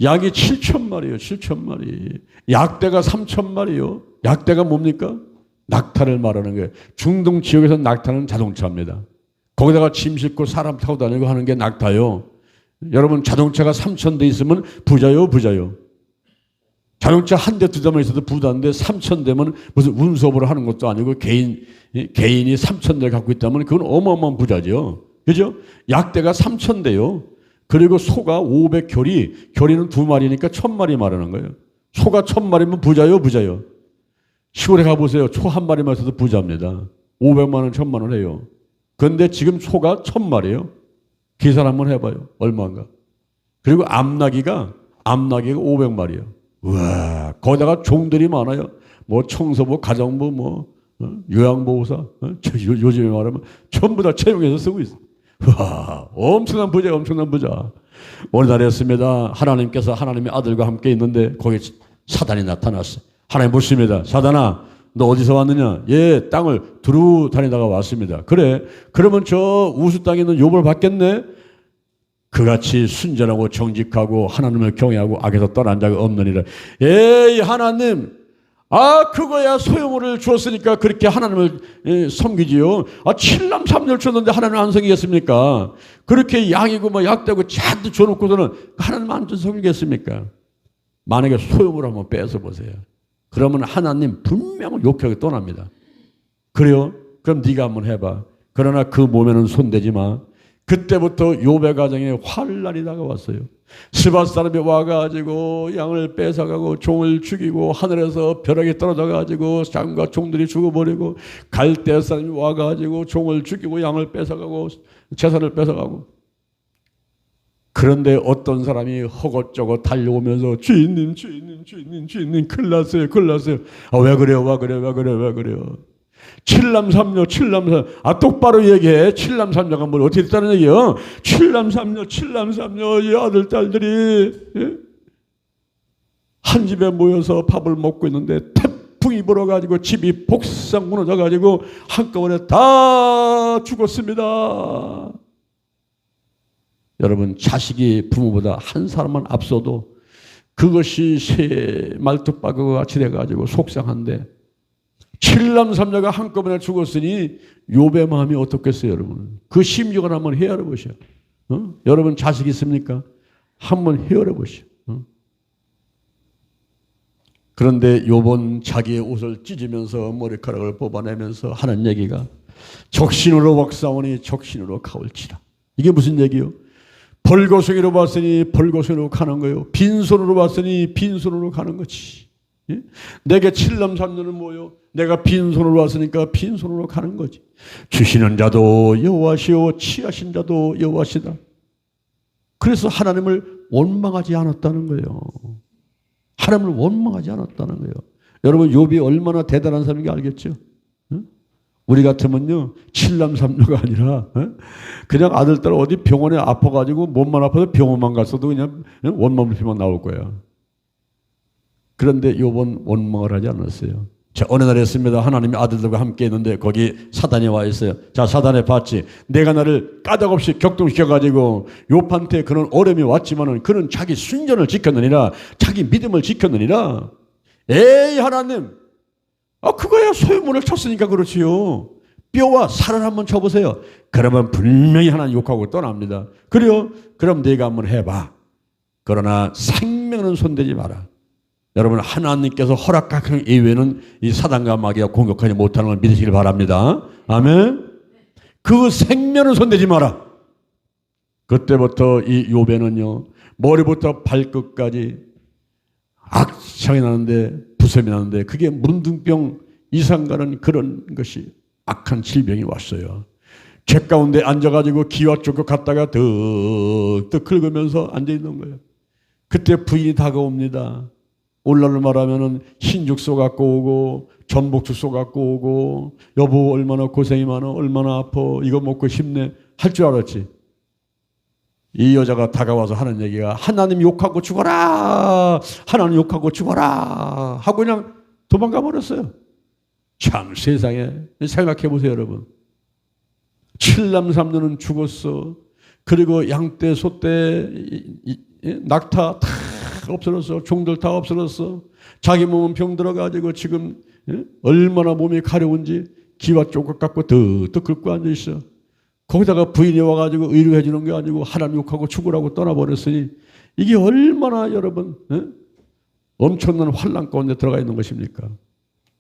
양이 7천 마리요. 7천 마리. 약대가 3천 마리요. 약대가 뭡니까? 낙타를 말하는 거예요. 중동 지역에서 낙타는 자동차입니다. 거기다가 짐 싣고 사람 타고 다니고 하는 게 낙타요. 여러분 자동차가 3천 대 있으면 부자요, 부자요. 자동차 한 대 두 대만 있어도 부자인데 3천 대면 무슨 운송으로 하는 것도 아니고 개인이 3천 대를 갖고 있다면 그건 어마어마한 부자죠. 그죠? 약대가 3천 대요. 그리고 소가 500교리, 교리는 2마리니까 1000마리 말하는 거예요. 소가 1000마리면 부자요, 부자요. 시골에 가보세요. 소 한 마리만 있어도 부자입니다. 500만 원, 1000만 원 해요. 그런데 지금 소가 1000마리예요. 계산 한번 해봐요. 얼마인가? 그리고 암나기가 500마리예요. 우와, 거기다가 종들이 많아요. 뭐 청소부, 가정부, 요양보호사, 요즘에 말하면 전부 다 채용해서 쓰고 있어요. 와, 엄청난 부자, 엄청난 부자. 오늘날이었습니다. 하나님께서 하나님의 아들과 함께 있는데 거기 사단이 나타났어요. 하나님 묻습니다. 사단아, 너 어디서 왔느냐? 예, 땅을 두루 다니다가 왔습니다. 그래, 그러면 저 우수 땅에 있는 욥을 봤겠네? 그같이 순전하고 정직하고 하나님을 경외하고 악에서 떠난 자가 없느니라. 에이 하나님, 그거야 소유물을 주었으니까 그렇게 하나님을 섬기지요. 7남 3녀를 줬는데 하나님 안 섬기겠습니까? 그렇게 양이고 약되고 잔뜩 줘놓고서는 하나님 안 섬기겠습니까? 만약에 소유물을 한번 뺏어 보세요. 그러면 하나님 분명히 욕하게 떠납니다. 그래요? 그럼 네가 한번 해봐. 그러나 그 몸에는 손대지 마. 그때부터 욥의 가정에 환난이 다가왔어요. 스밧 사람이 와가지고 양을 뺏어가고 종을 죽이고 하늘에서 벼락이 떨어져가지고 장과 종들이 죽어버리고 갈대 사람이 와가지고 종을 죽이고 양을 뺏어가고 재산을 뺏어가고 그런데 어떤 사람이 허겁저겁 달려오면서 주인님 큰일 났어요. 왜 그래요? 칠남삼녀. 똑바로 얘기해. 칠남삼녀가 뭘 어떻게 됐다는 얘기예요? 칠남삼녀 이 아들 딸들이 한 집에 모여서 밥을 먹고 있는데 태풍이 불어가지고 집이 복상 무너져가지고 한꺼번에 다 죽었습니다. 여러분, 자식이 부모보다 한 사람만 앞서도 그것이 새 말뚝박이와 같이 돼가지고 속상한데, 칠남삼녀가 한꺼번에 죽었으니 욥의 마음이 어떻겠어요, 여러분? 그 심정을 한번 헤아려 보시오. 여러분 자식 있습니까? 한번 헤아려 보시오. 그런데 욥은 자기의 옷을 찢으면서 머리카락을 뽑아내면서 하는 얘기가 적신으로 먹사오니 적신으로 가올지라. 이게 무슨 얘기요? 벌거숭이로 봤으니 벌거숭이로 가는 거요. 빈손으로 봤으니 빈손으로 가는 거지. 예? 내게 칠남삼녀는 뭐요? 내가 빈손으로 왔으니까 빈손으로 가는 거지. 주시는 자도 여호와시오 취하신 자도 여호와시다. 그래서 하나님을 원망하지 않았다는 거예요. 하나님을 원망하지 않았다는 거예요. 여러분, 욥이 얼마나 대단한 사람인지 알겠죠? 우리 같으면요, 칠남삼녀가 아니라 그냥 아들 딸 어디 병원에 아파가지고 몸만 아파서 병원만 갔어도 그냥 원망 불평만 나올 거야. 그런데 욥은 원망을 하지 않았어요. 자, 어느 날이었습니다. 하나님이 아들들과 함께 있는데 거기 사단이 와 있어요. 자, 사단에 봤지. 내가 나를 까닭없이 격동시켜가지고 욥한테 그런 어려움이 왔지만은 그는 자기 순전을 지켰느니라, 자기 믿음을 지켰느니라. 에이 하나님, 그거야 소유물을 쳤으니까 그렇지요. 뼈와 살을 한번 쳐보세요. 그러면 분명히 하나님 욕하고 떠납니다. 그래요? 그럼 네가 한번 해봐. 그러나 생명은 손대지 마라. 여러분, 하나님께서 허락하신 이외에는 이 사단과 마귀가 공격하지 못하는 걸 믿으시길 바랍니다. 아멘. 그 생명은 손대지 마라. 그때부터 이 욥에는요, 머리부터 발끝까지 악창이 나는데, 부셈이 나는데, 그게 문둥병 이상 가는 그런 것이 악한 질병이 왔어요. 죄 가운데 앉아가지고 기와 쫓고 갔다가 득득 긁으면서 앉아있는 거예요. 그때 부인이 다가옵니다. 오늘날로 말하면은 흰죽소 갖고 오고 전복죽소 갖고 오고, 여보 얼마나 고생이 많아, 얼마나 아파, 이거 먹고 힘내 할 줄 알았지. 이 여자가 다가와서 하는 얘기가 하나님 욕하고 죽어라, 하나님 욕하고 죽어라 하고 그냥 도망가 버렸어요. 참 세상에, 생각해 보세요 여러분. 칠남삼녀는 죽었어. 그리고 양떼 소떼 낙타 다 없어졌어. 종들 다 없어졌어. 자기 몸은 병 들어가지고 지금 얼마나 몸이 가려운지 기와 쪼각 갖고 득득 긁고 앉아있어. 거기다가 부인이 와가지고 의료해 주는 게 아니고 하나님 욕하고 죽으라고 떠나버렸으니 이게 얼마나 여러분 엄청난 환난 가운데 들어가 있는 것입니까?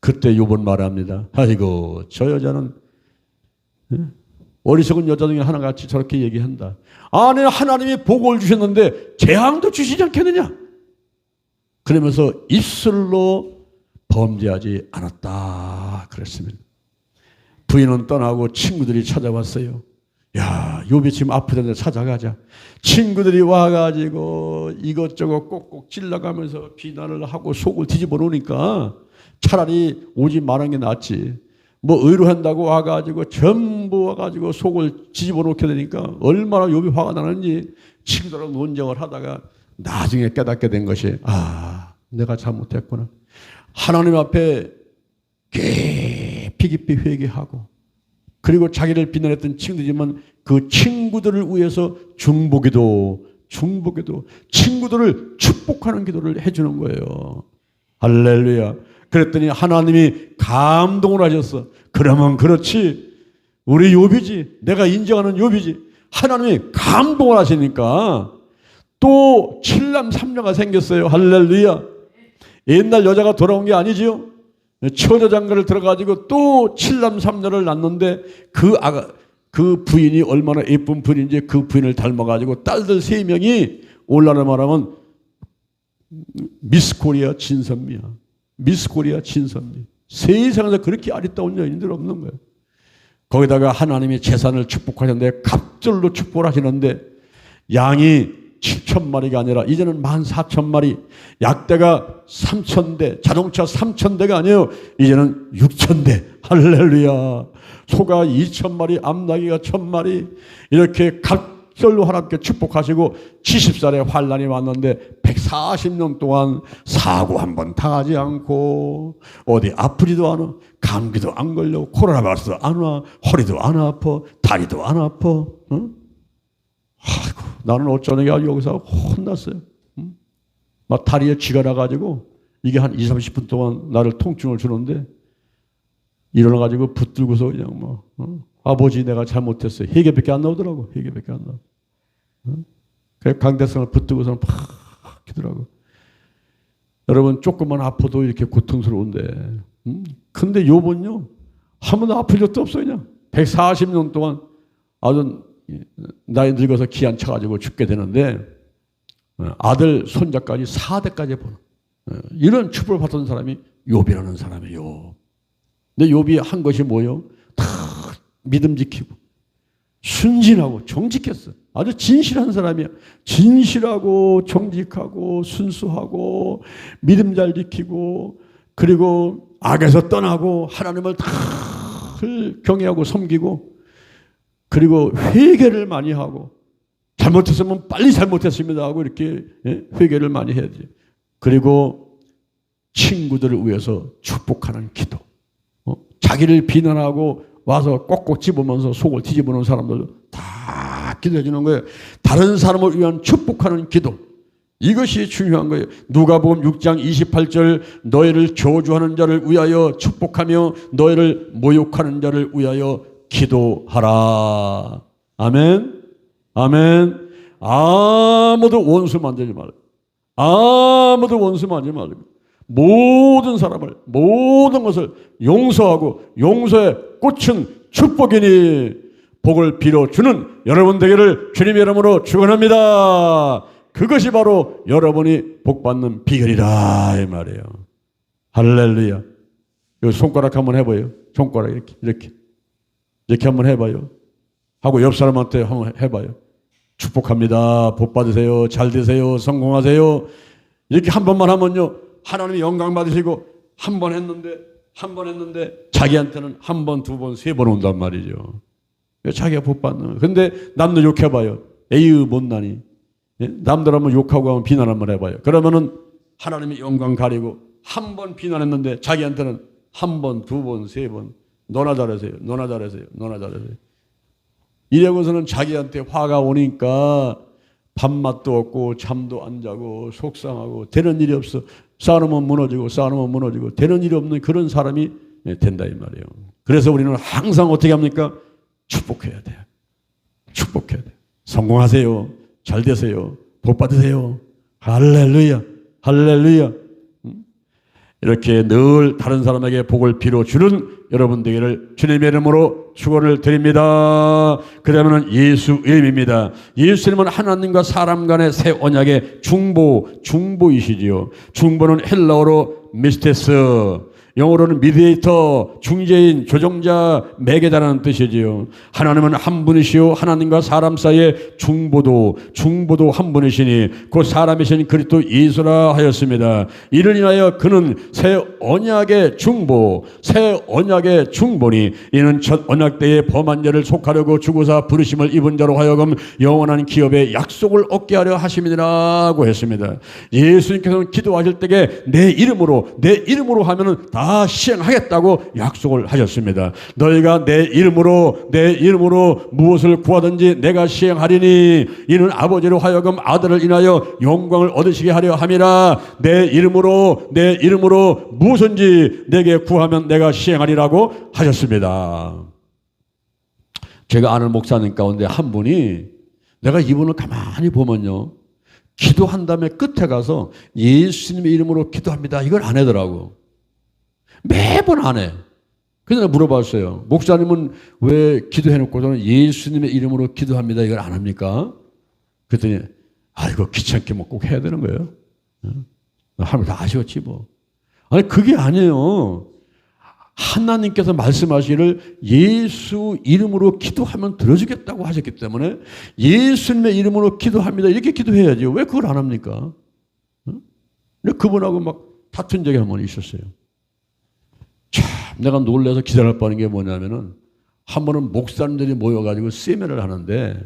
그때 욥은 말합니다. 아이고 저 여자는 어리석은 여자 중에 하나같이 저렇게 얘기한다. 아니 하나님이 복을 주셨는데 재앙도 주시지 않겠느냐? 그러면서 입술로 범죄하지 않았다 그랬습니다. 부인은 떠나고 친구들이 찾아왔어요. 야, 욥이 지금 아프던데 찾아가자. 친구들이 와가지고 이것저것 꼭꼭 찔러가면서 비난을 하고 속을 뒤집어 놓으니까 차라리 오지 말은 게 낫지. 뭐 의로한다고 와가지고 전부 와가지고 속을 뒤집어 놓게 되니까 얼마나 욥이 화가 나는지 친구들하고 논쟁을 하다가 나중에 깨닫게 된 것이 내가 잘못했구나. 하나님 앞에 깊이 회개하고 그리고 자기를 비난했던 친구들이지만 그 친구들을 위해서 중보기도 친구들을 축복하는 기도를 해주는 거예요. 할렐루야. 그랬더니 하나님이 감동을 하셨어. 그러면 그렇지. 우리 욥이지. 내가 인정하는 욥이지. 하나님이 감동을 하시니까 또 칠남삼녀가 생겼어요. 할렐루야. 옛날 여자가 돌아온 게 아니지요. 처녀장가를 들어가지고 또 칠남삼녀를 낳는데 그 부인이 얼마나 예쁜 부인인지 그 부인을 닮아가지고 딸들 3명이 오늘날로 말하면 미스 코리아 진선미야. 미스 코리아 진선미. 세상에서 그렇게 아리따운 여인들 없는 거예요. 거기다가 하나님이 재산을 축복하셨는데 갑절로 축복을 하시는데 양이 7,000마리가 아니라 이제는 14,000마리, 약대가 3,000대, 자동차 3,000대가 아니에요. 이제는 6,000대. 할렐루야. 소가 2,000마리, 암나귀가 1,000마리. 이렇게 각절로 하나님께 축복하시고 70살에 환란이 왔는데 140년 동안 사고 한 번 당하지 않고 어디 아프지도 않아. 감기도 안 걸려. 코로나 바이러스도 안 와. 허리도 안 아파. 다리도 안 아파. 응? 아이고, 나는 어쩌니까 여기서 혼났어요. 응? 막 다리에 쥐가 나가지고 이게 한 20, 30분 동안 나를 통증을 주는데 일어나가지고 붙들고서 그냥 뭐 아버지 내가 잘못했어요. 회개밖에 안 나오더라고. 회개밖에 안 나와. 그래서 강대성을 붙들고서는 팍 기더라고. 여러분 조금만 아파도 이렇게 고통스러운데 근데 요번요 한 번도 아픈 적도 없어요. 그냥 140년 동안 아주 나이 늙어서 기한 차가지고 죽게 되는데 아들 손자까지 4대까지 보는 이런 축복을 받던 사람이 욥이라는 사람이에요. 근데 욥이 한 것이 뭐예요? 다 믿음 지키고 순진하고 정직했어. 아주 진실한 사람이야. 진실하고 정직하고 순수하고 믿음 잘 지키고 그리고 악에서 떠나고 하나님을 다 경외하고 섬기고 그리고 회개를 많이 하고 잘못했으면 빨리 잘못했습니다 하고 이렇게 회개를 많이 해야지. 그리고 친구들을 위해서 축복하는 기도. 자기를 비난하고 와서 꼭꼭 집으면서 속을 뒤집어놓은 사람들 다 기도해 주는 거예요. 다른 사람을 위한 축복하는 기도. 이것이 중요한 거예요. 누가복음 6장 28절 너희를 저주하는 자를 위하여 축복하며 너희를 모욕하는 자를 위하여 기도하라. 아멘. 아멘. 아무도 원수 만들지 말고 아무도 원수 만들지 말고 모든 사람을 모든 것을 용서하고 용서의 꽃은 축복이니 복을 빌어주는 여러분 되기를 주님의 이름으로 축원합니다. 그것이 바로 여러분이 복받는 비결이라 이 말이에요. 할렐루야. 여기 손가락 한번 해봐요. 손가락 이렇게 한번 해봐요. 하고 옆 사람한테 한번 해봐요. 축복합니다. 복 받으세요. 잘 되세요. 성공하세요. 이렇게 한 번만 하면요. 하나님이 영광 받으시고 한 번 했는데 자기한테는 한 번, 두 번, 세 번 온단 말이죠. 자기가 복 받는. 근데 남들 욕해봐요. 에휴 못나니. 남들 한번 욕하고 하면 비난 한번 해봐요. 그러면은 하나님이 영광 가리고 한 번 비난했는데 자기한테는 한 번, 두 번, 세 번 너나 잘하세요. 너나 잘하세요. 너나 잘하세요. 이래고서는 자기한테 화가 오니까 밥맛도 없고 잠도 안 자고 속상하고 되는 일이 없어. 쌓아놓으면 무너지고 되는 일이 없는 그런 사람이 된다 이 말이에요. 그래서 우리는 항상 어떻게 합니까? 축복해야 돼요. 축복해야 돼요. 성공하세요. 잘 되세요. 복 받으세요. 할렐루야. 할렐루야. 이렇게 늘 다른 사람에게 복을 빌어주는 여러분 되기를 주님의 이름으로 축원을 드립니다. 그 다음에는 예수 이름입니다. 예수님은 하나님과 사람 간의 새 언약의 중보이시지요. 중보는 헬라어로 미스테스, 영어로는 미디에이터, 중재인, 조정자, 매개자라는 뜻이지요. 하나님은 한 분이시요 하나님과 사람 사이의 중보도 한 분이시니 그 사람이신 그리스도 예수라 하였습니다. 이를 인하여 그는 새 언약의 중보니 이는 첫 언약 때의 범한 죄를 속하려고 주고사 부르심을 입은 자로 하여금 영원한 기업의 약속을 얻게 하려 하심이라고 했습니다. 예수님께서는 기도하실 때에 내 이름으로 하면은 다 시행하겠다고 약속을 하셨습니다. 너희가 내 이름으로 무엇을 구하든지 내가 시행하리니 이는 아버지로 하여금 아들을 인하여 영광을 얻으시게 하려 함이라. 내 이름으로 무엇인지 내게 구하면 내가 시행하리라고 하셨습니다. 제가 아는 목사님 가운데 한 분이 내가 이분을 가만히 보면요. 기도한 다음에 끝에 가서 예수님의 이름으로 기도합니다. 이걸 안 하더라고. 매번 안 해. 그래서 내가 물어봤어요. 목사님은 왜 기도해놓고서는 예수님의 이름으로 기도합니다. 이걸 안 합니까? 그랬더니 이거 귀찮게 뭐 꼭 해야 되는 거예요. 하면 다 아쉬웠지 뭐. 아니 그게 아니에요. 하나님께서 말씀하시기를 예수 이름으로 기도하면 들어주겠다고 하셨기 때문에 예수님의 이름으로 기도합니다. 이렇게 기도해야죠. 왜 그걸 안 합니까? 근데 그분하고 막 다툰 적이 한 번 있었어요. 참 내가 놀라서 기다릴 뻔한 게 뭐냐면은 한 번은 목사님들이 모여가지고 세미나를 하는데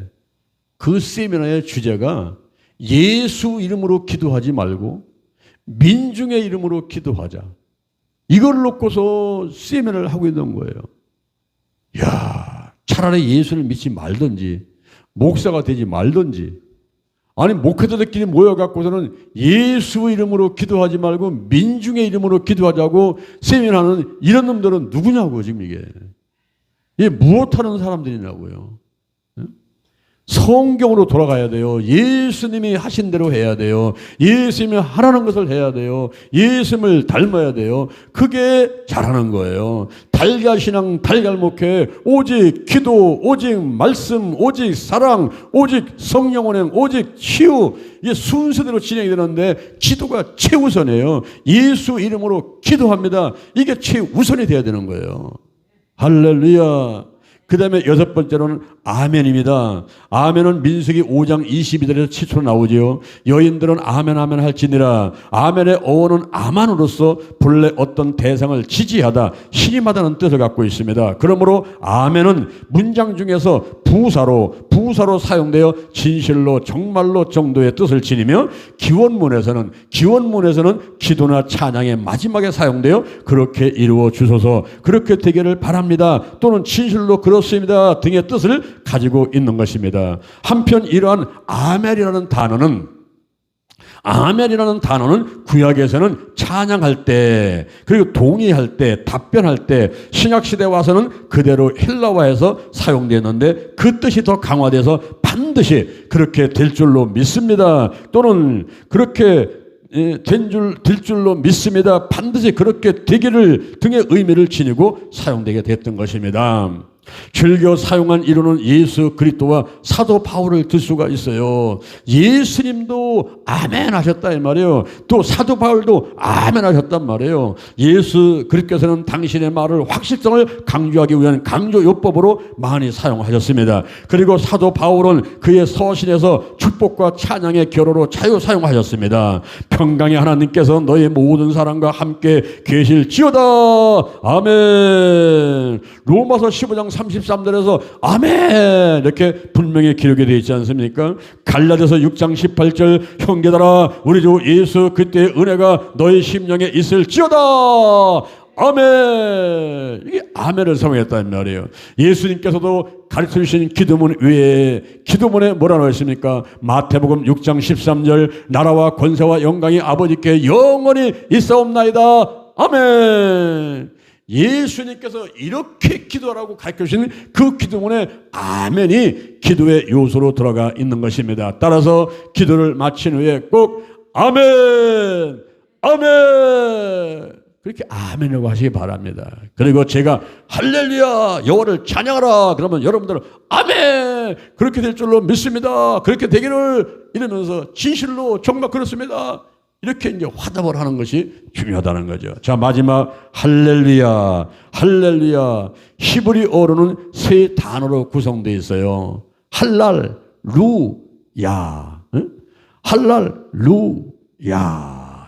그 세미나의 주제가 예수 이름으로 기도하지 말고 민중의 이름으로 기도하자. 이걸 놓고서 세미나를 하고 있는 거예요. 야, 차라리 예수를 믿지 말든지 목사가 되지 말든지 아니 목회자들끼리 모여갖고서는 예수 이름으로 기도하지 말고 민중의 이름으로 기도하자고 세미나하는 이런 놈들은 누구냐고 지금 이게 무엇하는 사람들이냐고요. 성경으로 돌아가야 돼요. 예수님이 하신 대로 해야 돼요. 예수님이 하라는 것을 해야 돼요. 예수님을 닮아야 돼요. 그게 잘하는 거예요. 달걀신앙, 달걀목회, 오직 기도, 오직 말씀, 오직 사랑, 오직 성령운행, 오직 치유. 이게 순서대로 진행이 되는데 기도가 최우선이에요. 예수 이름으로 기도합니다. 이게 최우선이 돼야 되는 거예요. 할렐루야. 그 다음에 여섯 번째로는 아멘입니다. 아멘은 민수기 5장 22절에서 7절 나오지요. 여인들은 아멘 아멘 할지니라. 아멘의 어원은 아만으로서 본래 어떤 대상을 지지하다 신임하다는 뜻을 갖고 있습니다. 그러므로 아멘은 문장 중에서 부사로 사용되어 진실로 정말로 정도의 뜻을 지니며 기원문에서는 기도나 찬양의 마지막에 사용되어 그렇게 이루어 주소서, 그렇게 되기를 바랍니다 또는 진실로 그렇습니다 등의 뜻을 가지고 있는 것입니다. 한편 이러한 아멘이라는 단어는 구약에서는 찬양할 때 그리고 동의할 때 답변할 때 신약시대에 와서는 그대로 헬라어에서 사용되었는데 그 뜻이 더 강화돼서 반드시 그렇게 될 줄로 믿습니다 또는 그렇게 될 줄로 믿습니다. 반드시 그렇게 되기를 등의 의미를 지니고 사용되게 됐던 것입니다. 즐겨 사용한 이론은 예수 그리스도와 사도 바울을 들 수가 있어요. 예수님도 아멘 하셨다 이 말이에요. 또 사도 바울도 아멘 하셨단 말이에요. 예수 그리스도께서는 당신의 말을 확실성을 강조하기 위한 강조요법으로 많이 사용하셨습니다. 그리고 사도 바울은 그의 서신에서 축복과 찬양의 결어로 자유 사용하셨습니다. 평강의 하나님께서 너희 모든 사람과 함께 계실지어다. 아멘. 로마서 15장 33절에서 아멘 이렇게 분명히 기록이 되어 있지 않습니까? 갈라디아서 6장 18절 형제들아 우리 주 예수 그때의 은혜가 너희 심령에 있을지어다. 아멘. 이게 아멘을 사용했다는 말이에요. 예수님께서도 가르쳐 주신 기도문 외에 기도문에 뭐라고 했습니까? 마태복음 6장 13절 나라와 권세와 영광이 아버지께 영원히 있사옵나이다. 아멘. 예수님께서 이렇게 기도하라고 가르쳐 주신 그 기도문에 아멘이 기도의 요소로 들어가 있는 것입니다. 따라서 기도를 마친 후에 꼭 아멘 그렇게 아멘이라고 하시기 바랍니다. 그리고 제가 할렐루야 여호와를 찬양하라 그러면 여러분들은 아멘 그렇게 될 줄로 믿습니다. 그렇게 되기를 이러면서 진실로 정말 그렇습니다. 이렇게 이제 화답을 하는 것이 중요하다는 거죠. 자, 마지막 할렐루야. 히브리어로는 세 단어로 구성되어 있어요. 할랄루야. 할랄루야.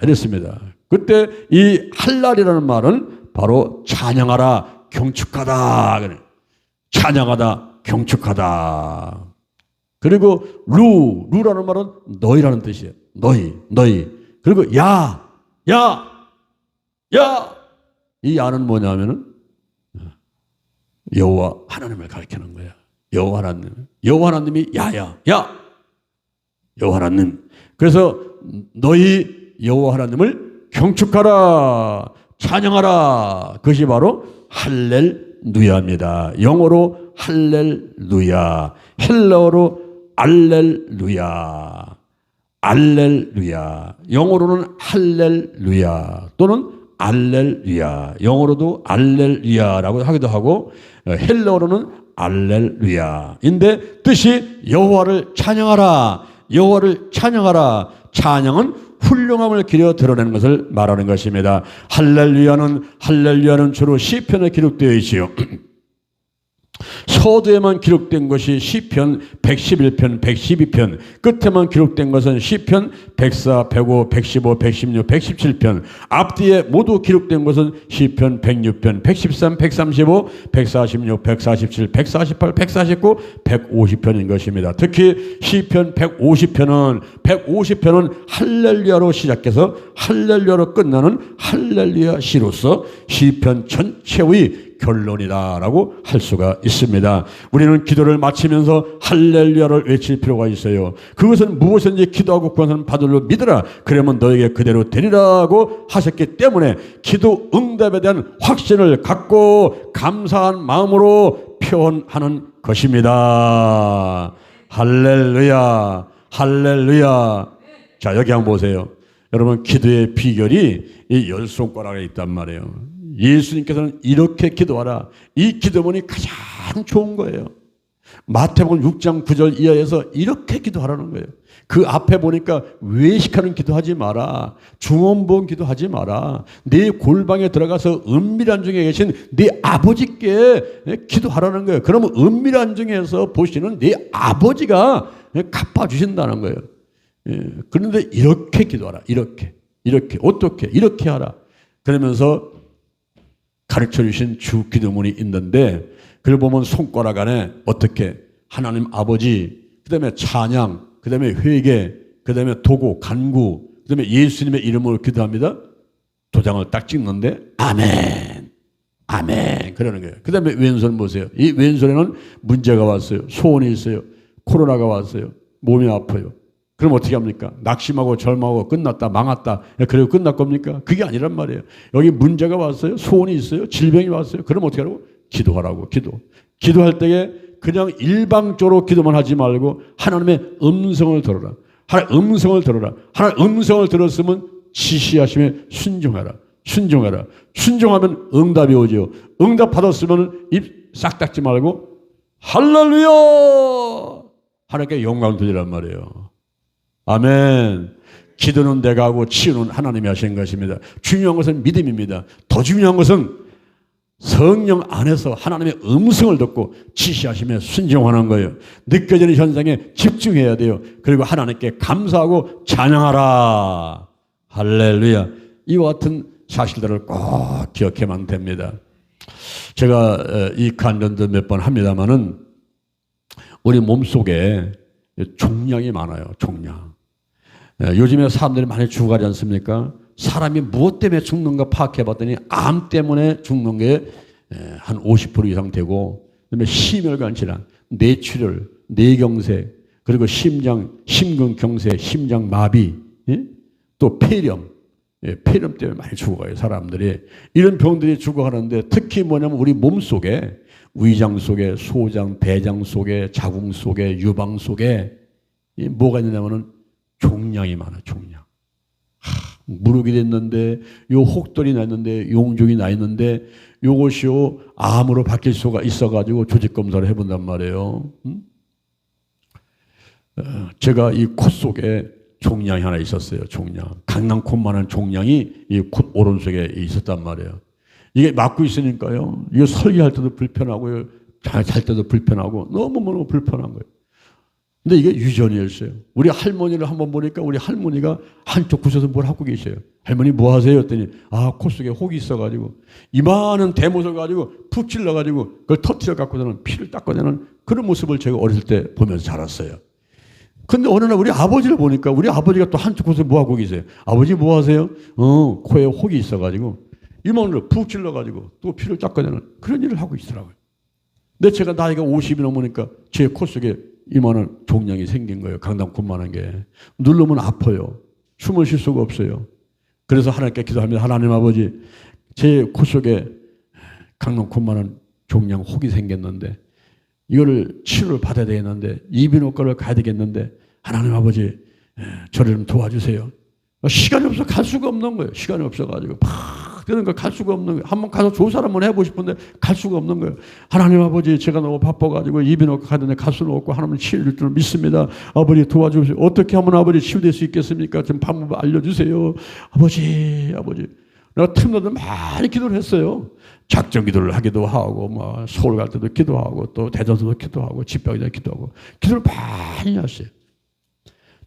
이랬습니다. 그때 이 할랄이라는 말은 바로 찬양하라, 경축하다. 찬양하다, 경축하다. 그리고 루라는 말은 너희라는 뜻이에요. 너희. 그리고 야. 이 야는 뭐냐면은 여호와 하나님을 가리키는 거야. 여호와 하나님이 야. 여호와 하나님. 그래서 너희 여호와 하나님을 경축하라, 찬양하라. 그것이 바로 할렐루야입니다. 영어로 할렐루야, 헬라어로 알렐루야. 영어로는 할렐루야 또는 알렐루야. 영어로도 알렐루야라고 하기도 하고 헬라어로는 알렐루야인데 뜻이 여호와를 찬양하라. 찬양은 훌륭함을 기려 드러내는 것을 말하는 것입니다. 할렐루야는 주로 시편에 기록되어 있지요. 서두에만 기록된 것이 시편 111편, 112편, 끝에만 기록된 것은 시편 104, 105, 115, 116, 117편, 앞뒤에 모두 기록된 것은 시편 106편, 113, 135, 146, 147, 148, 149, 150편인 것입니다. 특히 시편 150편은 할렐루야로 시작해서 할렐루야로 끝나는 할렐루야 시로서 시편 전체의 결론이다라고 할 수가 있습니다. 우리는 기도를 마치면서 할렐루야를 외칠 필요가 있어요. 그것은 무엇인지 기도하고 구하는 바들로 믿으라. 그러면 너에게 그대로 되리라고 하셨기 때문에 기도 응답에 대한 확신을 갖고 감사한 마음으로 표현하는 것입니다. 할렐루야, 할렐루야. 자, 여기 한번 보세요. 여러분, 기도의 비결이 이 열 손가락에 있단 말이에요. 예수님께서는 이렇게 기도하라. 이 기도문이 가장 좋은 거예요. 마태복음 6장 9절 이하에서 이렇게 기도하라는 거예요. 그 앞에 보니까 외식하는 기도하지 마라. 중언부언 기도하지 마라. 네 골방에 들어가서 은밀한 중에 계신 네 아버지께 기도하라는 거예요. 그러면 은밀한 중에서 보시는 네 아버지가 갚아주신다는 거예요. 그런데 이렇게 기도하라. 이렇게 어떻게 이렇게 하라. 그러면서 가르쳐 주신 주 기도문이 있는데 그걸 보면 손가락 안에 어떻게 하나님 아버지, 그 다음에 찬양, 그 다음에 회개, 그 다음에 도구, 간구, 그 다음에 예수님의 이름으로 기도합니다. 도장을 딱 찍는데 아멘, 아멘 그러는 거예요. 그 다음에 왼손 보세요. 이 왼손에는 문제가 왔어요. 소원이 있어요. 코로나가 왔어요. 몸이 아파요. 그럼 어떻게 합니까? 낙심하고 절망하고 끝났다, 망했다. 그리고 끝날 겁니까? 그게 아니란 말이에요. 여기 문제가 왔어요. 소원이 있어요. 질병이 왔어요. 그럼 어떻게 하라고? 기도하라고. 기도할 때에 그냥 일방적으로 기도만 하지 말고 하나님의 음성을 들어라. 하나님의 음성을 들어라. 하나님의 음성을 들었으면 지시하심에 순종하라. 순종하면 응답이 오죠. 응답 받았으면 입 싹 닫지 말고 할렐루야! 하나님께 영광 드리란 말이에요. 아멘. 기도는 내가 하고 치유는 하나님이 하신 것입니다. 중요한 것은 믿음입니다. 더 중요한 것은 성령 안에서 하나님의 음성을 듣고 지시하시며 순종하는 거예요. 느껴지는 현상에 집중해야 돼요. 그리고 하나님께 감사하고 찬양하라. 할렐루야. 이와 같은 사실들을 꼭 기억해만 됩니다. 제가 이 간증도 몇 번 합니다마는 우리 몸속에 종양이 많아요. 종양. 요즘에 사람들이 많이 죽어가지 않습니까? 사람이 무엇 때문에 죽는가 파악해봤더니 암 때문에 죽는 게 한 50% 이상 되고, 그다음에 심혈관 질환, 뇌출혈, 뇌경색, 그리고 심근경색, 심장마비, 또 폐렴, 폐렴 때문에 많이 죽어가요. 사람들이 이런 병들이 죽어가는데 특히 뭐냐면 우리 몸 속에 위장 속에 소장, 대장 속에 자궁 속에 유방 속에 뭐가 있느냐면은 종양이 많아. 종양. 무릎이 됐는데 요 혹돌이 났는데 용종이 나 있는데 요것이요 암으로 바뀔 수가 있어가지고 조직 검사를 해본단 말이에요. 제가 이 콧 속에 종양이 하나 있었어요. 종양. 강낭콩만한 종양이 이 콧 오른쪽에 있었단 말이에요. 이게 막고 있으니까요. 이거 설계할 때도 불편하고요. 잘 때도 불편하고 너무 불편한 거예요. 근데 이게 유전이었어요. 우리 할머니를 한번 보니까 우리 할머니가 한쪽 구석에서 뭘 하고 계셔요. 할머니 뭐 하세요? 했더니 콧 속에 혹이 있어가지고 이만한 대못을 가지고 푹 찔러가지고 그걸 터트려 갖고서는 피를 닦아내는 그런 모습을 제가 어렸을 때 보면서 자랐어요. 근데 어느 날 우리 아버지를 보니까 우리 아버지가 또 한쪽 구석에 뭐 하고 계세요? 아버지 뭐 하세요? 코에 혹이 있어가지고 이만으로 푹 찔러가지고 또 피를 닦아내는 그런 일을 하고 있더라고요. 근데 제가 나이가 50이 넘으니까 제 코 속에 이만한 종양이 생긴 거예요. 강낭콩만한 게. 누르면 아파요. 숨을 쉴 수가 없어요. 그래서 하나님께 기도합니다. 하나님 아버지, 제 코 속에 강낭콩만한 종양 혹이 생겼는데 이거를 치료를 받아야 되겠는데 이비인후과를 가야 되겠는데 하나님 아버지 저를 좀 도와주세요. 시간이 없어 갈 수가 없는 거예요. 시간이 없어가지고 팍 되는가 갈 수가 없는 거예요. 한번 가서 조사를 한번 해보고 싶은데 갈 수가 없는 거예요. 하나님 아버지, 제가 너무 바빠가지고 입이 놓고 가는데 갈 수는 없고 하나님 치유될 줄 믿습니다. 아버지 도와주세요. 어떻게 하면 아버지 치유될 수 있겠습니까? 좀 방법 알려주세요. 아버지. 내가 틈나도 많이 기도를 했어요. 작정 기도를 하기도 하고, 뭐 서울 갈 때도 기도하고, 또 대전서도 기도하고, 집병에 기도하고, 기도를 많이 했어요.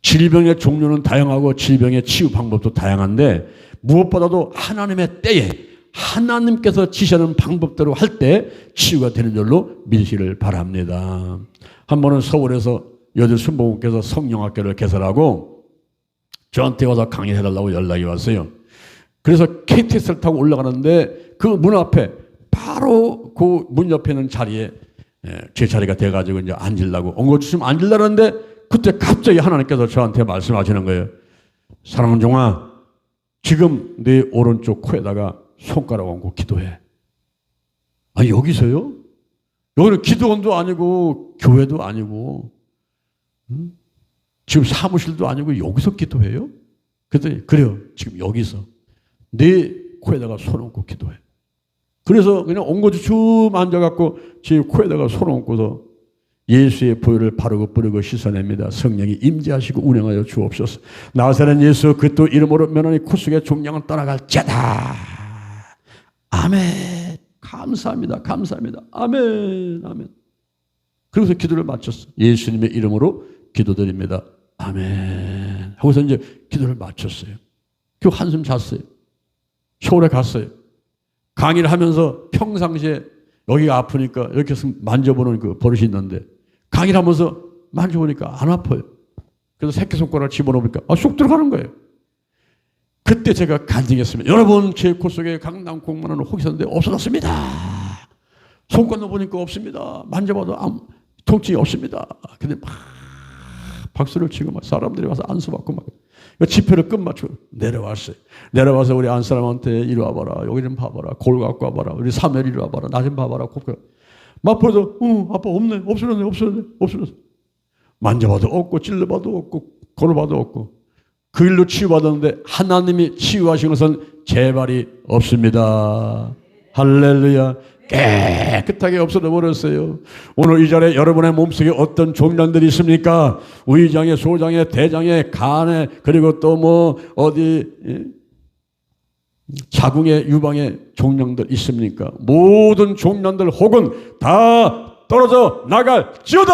질병의 종류는 다양하고 질병의 치유 방법도 다양한데 무엇보다도 하나님의 때에 하나님께서 지시하는 방법대로 할 때 치유가 되는 줄로 믿으시기를 바랍니다. 한 번은 서울에서 여주 순복음께서 성령학교를 개설하고 저한테 와서 강의해달라고 연락이 왔어요. 그래서 KTX를 타고 올라가는데 그 문 앞에 바로 그 문 옆에 있는 자리에 제 자리가 돼가지고 이제 앉으려고 엉거주시면 앉으려는데 그때 갑자기 하나님께서 저한테 말씀하시는 거예요. 사랑하는 종아, 지금 네 오른쪽 코에다가 손가락 얹고 기도해. 아, 여기서요? 여기는 기도원도 아니고 교회도 아니고 지금 사무실도 아니고 여기서 기도해요? 그랬더니 그래요. 지금 여기서 네 코에다가 손 얹고 기도해. 그래서 그냥 엉거주춤 앉아갖고 제 코에다가 손 얹고서 예수의 보혈을 바르고 뿌리고 씻어냅니다. 성령이 임재하시고 운행하여 주옵소서. 나사렛 예수 그리스도 이름으로 면하니 코 속의 종양은 떠나갈지어다. 아멘. 감사합니다. 아멘. 그래서 기도를 마쳤어. 예수님의 이름으로 기도드립니다. 아멘. 하고서 이제 기도를 마쳤어요. 그 한숨 잤어요. 서울에 갔어요. 강의를 하면서 평상시에 여기가 아프니까 이렇게 해서 만져보는 그 버릇이 있는데 강의를 하면서 만져보니까 안 아파요. 그래서 새끼손가락을 집어넣으니까 쏙 들어가는 거예요. 그때 제가 간증했습니다. 여러분, 제 코 속에 강낭콩만한 혹이 있었는데 없어졌습니다. 손 건너보니까 없습니다. 만져봐도 통증이 없습니다. 근데 막 박수를 치고 막 사람들이 와서 안수받고 막 지폐를 끝마치고 내려왔어요. 내려와서 우리 안사람한테 이리 와봐라. 여기 좀 봐봐라. 골 갖고 와봐라. 우리 사멜 이리 와봐라. 나 좀 봐봐라. 막 보여도 아빠 없네. 없어졌네. 만져봐도 없고 찔러봐도 없고 걸어봐도 없고 그 일로 치유받았는데 하나님이 치유하신 것은 재발이 없습니다. 할렐루야. 깨끗하게 없어져 버렸어요. 오늘 이 자리에 여러분의 몸속에 어떤 종양들이 있습니까? 위장에, 소장에, 대장에, 간에, 그리고 또 뭐 어디 자궁에, 유방에 종양들 있습니까? 모든 종양들 혹은 다 떨어져 나갈지어다.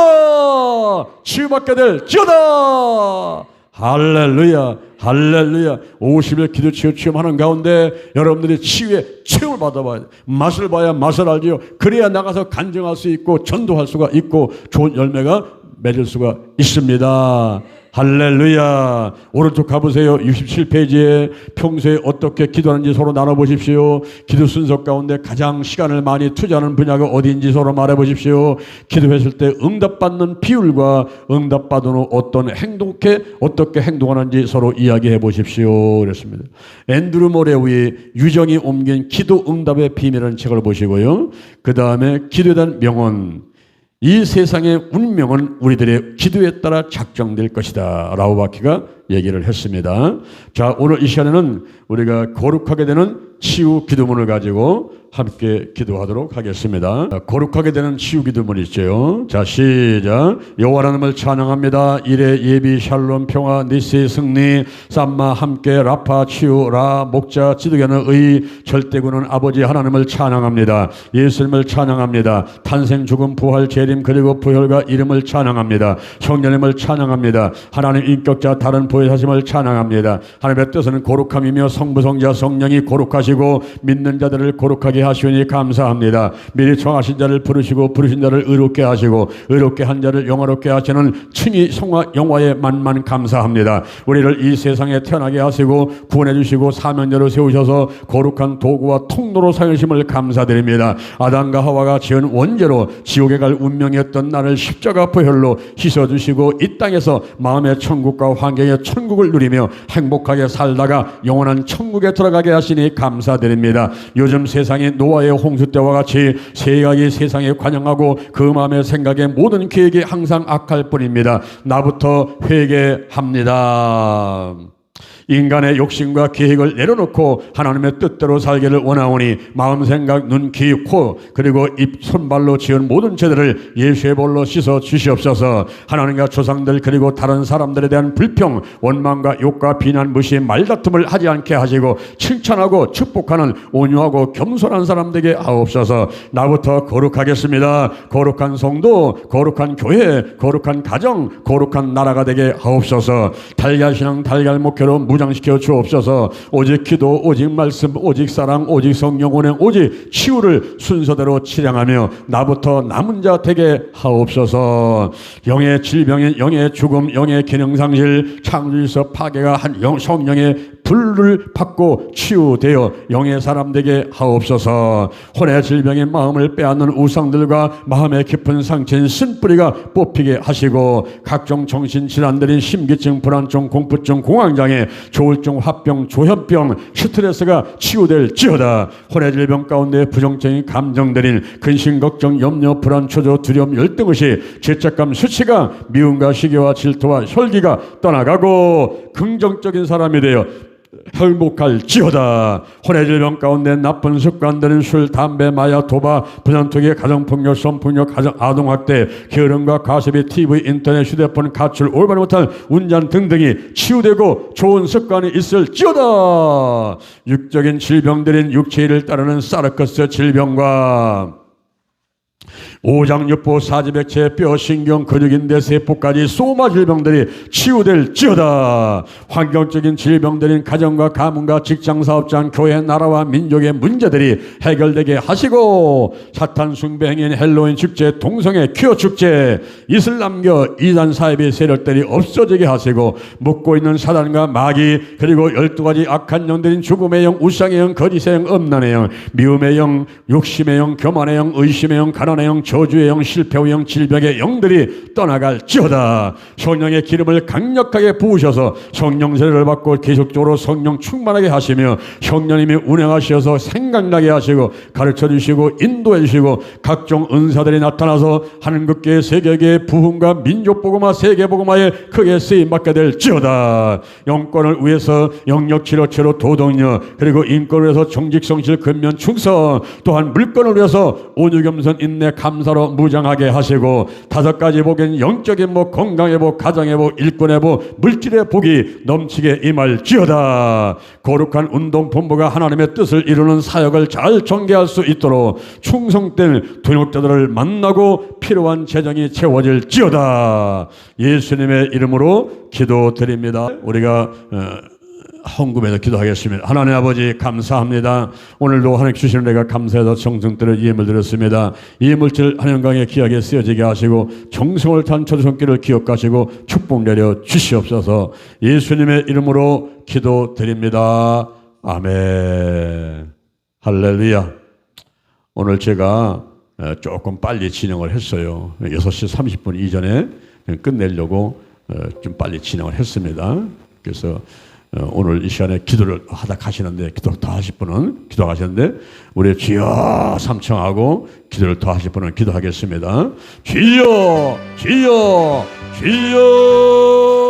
치유받게 될지어다. 할렐루야. 50일 기도 치유 체험하는 가운데 여러분들이 치유의 체험을 받아봐야 돼. 맛을 봐야 맛을 알지요. 그래야 나가서 간증할 수 있고 전도할 수가 있고 좋은 열매가 맺을 수가 있습니다. 할렐루야. 오른쪽 가보세요. 67페이지에 평소에 어떻게 기도하는지 서로 나눠보십시오. 기도 순서 가운데 가장 시간을 많이 투자하는 분야가 어디인지 서로 말해보십시오. 기도했을 때 응답받는 비율과 응답받은 후 어떻게 행동하는지 서로 이야기해 보십시오. 그랬습니다. 앤드루 모레우의 유정이 옮긴 기도 응답의 비밀이라는 책을 보시고요. 그 다음에 기도에 대한 명언. 이 세상의 운명은 우리들의 기도에 따라 작정될 것이다. 라우바키가 얘기를 했습니다. 자, 오늘 이 시간에는 우리가 거룩하게 되는 치유 기도문을 가지고 함께 기도하도록 하겠습니다. 거룩하게 되는 치유 기도문이 있죠. 자, 시작. 여호와 하나님을 찬양합니다. 이레 예비 샬롬 평화 니시 승리 삼마 함께 라파 치유 라 목자 지도견의 의 절대군은 아버지 하나님을 찬양합니다. 예수님을 찬양합니다. 탄생 죽음 부활 재림 그리고 부혈과 이름을 찬양합니다. 성령님을 찬양합니다. 하나님 인격자 다른 보혜사심을 찬양합니다. 하나님의 뜻은 거룩함이며 성부 성자 성령이 거룩하시고 믿는 자들을 거룩하게 하시니 감사합니다. 미리 정하신 자를 부르시고 부르신 자를 의롭게 하시고 의롭게 한 자를 영화롭게 하시는 칭의 성화 영화에 만만 감사합니다. 우리를 이 세상에 태어나게 하시고 구원해 주시고 사명자로 세우셔서 거룩한 도구와 통로로 사용하심을 감사드립니다. 아담과 하와가 지은 원죄로 지옥에 갈 운명이었던 나를 십자가 보혈로 씻어주시고 이 땅에서 마음의 천국과 환경의 천국을 누리며 행복하게 살다가 영원한 천국에 들어가게 하시니 감사드립니다. 요즘 세상에 노아의 홍수 때와 같이 세각이 세상에 관영하고 그 마음의 생각에 모든 계획이 항상 악할 뿐입니다. 나부터 회개합니다. 인간의 욕심과 계획을 내려놓고 하나님의 뜻대로 살기를 원하오니 마음 생각 눈 귀 코 그리고 입 손발로 지은 모든 죄들을 예수의 볼로 씻어 주시옵소서. 하나님과 조상들 그리고 다른 사람들에 대한 불평 원망과 욕과 비난 무시 말다툼을 하지 않게 하시고 칭찬하고 축복하는 온유하고 겸손한 사람 되게 하옵소서. 나부터 거룩하겠습니다. 거룩한 성도 거룩한 교회 거룩한 가정 거룩한 나라가 되게 하옵소서. 달걀신앙 달걀 목회로 무장시켜 주옵소서. 오직 기도 오직 말씀 오직 사랑 오직 성령 운행 오직 치유를 순서대로 치량하며 나부터 남은 자 되게 하옵소서. 영의 질병인 영의 죽음 영의 기능상실 창조에서 파괴가 한 성령의 불을 받고 치유되어 영의 사람 되게 하옵소서. 혼의 질병인 마음을 빼앗는 우상들과 마음의 깊은 상처인 쓴뿌리가 뽑히게 하시고 각종 정신질환들인 심기증 불안증 공포증 공황장애 조울증 화병 조현병 스트레스가 치유될지어다. 혼의 질병 가운데 부정적인 감정들인 근심 걱정 염려 불안 초조 두려움 열등의식 죄책감 수치가 미움과 시기와 질투와 혈기가 떠나가고 긍정적인 사람이 되어 행복할지어다. 혼의 질병 가운데 나쁜 습관들은 술, 담배, 마약, 도박, 부정투기, 가정폭력, 성폭력, 아동학대, 게으름과 가십이 TV, 인터넷, 휴대폰, 가출, 올바르 못한 운전 등등이 치유되고 좋은 습관이 있을지어다. 육적인 질병들인 육체를 따르는 사르커스 질병과 오장육부 사지백체 뼈 신경 근육인대 세포까지 소마 질병들이 치유될지어다. 환경적인 질병들인 가정과 가문과 직장사업장 교회 나라와 민족의 문제들이 해결되게 하시고 사탄 숭배행인 헬로윈 축제 동성애 퀴어 축제 이슬람교 이단 사이비 세력들이 없어지게 하시고 묻고 있는 사단과 마귀 그리고 12가지 악한 영들인 죽음의 영 우상의 영 거짓의 영 음란의 영 미움의 영 욕심의 영 교만의 영 의심의 영 가난의 영 저주의 영 실패의 영 질병의 영들이 떠나갈지어다. 성령의 기름을 강력하게 부으셔서 성령 세례를 받고 계속적으로 성령 충만하게 하시며 성령님이 운행하셔서 생각나게 하시고 가르쳐 주시고 인도해 주시고 각종 은사들이 나타나서 하늘국계 세계계 부흥과 민족복음화 세계복음화에 크게 쓰임받게 될지어다. 영권을 위해서 영역 치료체로 도덕력 그리고 인권을 위해서 정직성실 근면 충성 또한 물건을 위해서 온유겸손 인내 감사로 무장하게 하시고 5가지 복인 영적인 복 건강의 복 가정의 복 일꾼의 복 물질의 복이 넘치게 임할지어다. 거룩한 운동본부가 하나님의 뜻을 이루는 사역을 잘 전개할 수 있도록 충성된 동역자들을 만나고 필요한 재정이 채워질지어다. 예수님의 이름으로 기도드립니다. 우리가 헌금에서 기도하겠습니다. 하나님 아버지 감사합니다. 오늘도 하나님 주시는 내가 감사해서 정성들을 예물 드렸습니다. 예물질 한영강에 귀하게 쓰여지게 하시고 정성을 탄 초대손길을 기억하시고 축복 내려 주시옵소서. 예수님의 이름으로 기도드립니다. 아멘. 할렐루야. 오늘 제가 조금 빨리 진행을 했어요. 6시 30분 이전에 끝내려고 좀 빨리 진행을 했습니다. 그래서 오늘 이 시간에 기도를 하다 가시는데 기도를 더 하실 분은 기도하시는데 우리 주여 삼청하고 기도를 더 하실 분은 기도하겠습니다. 주여 주여 주여.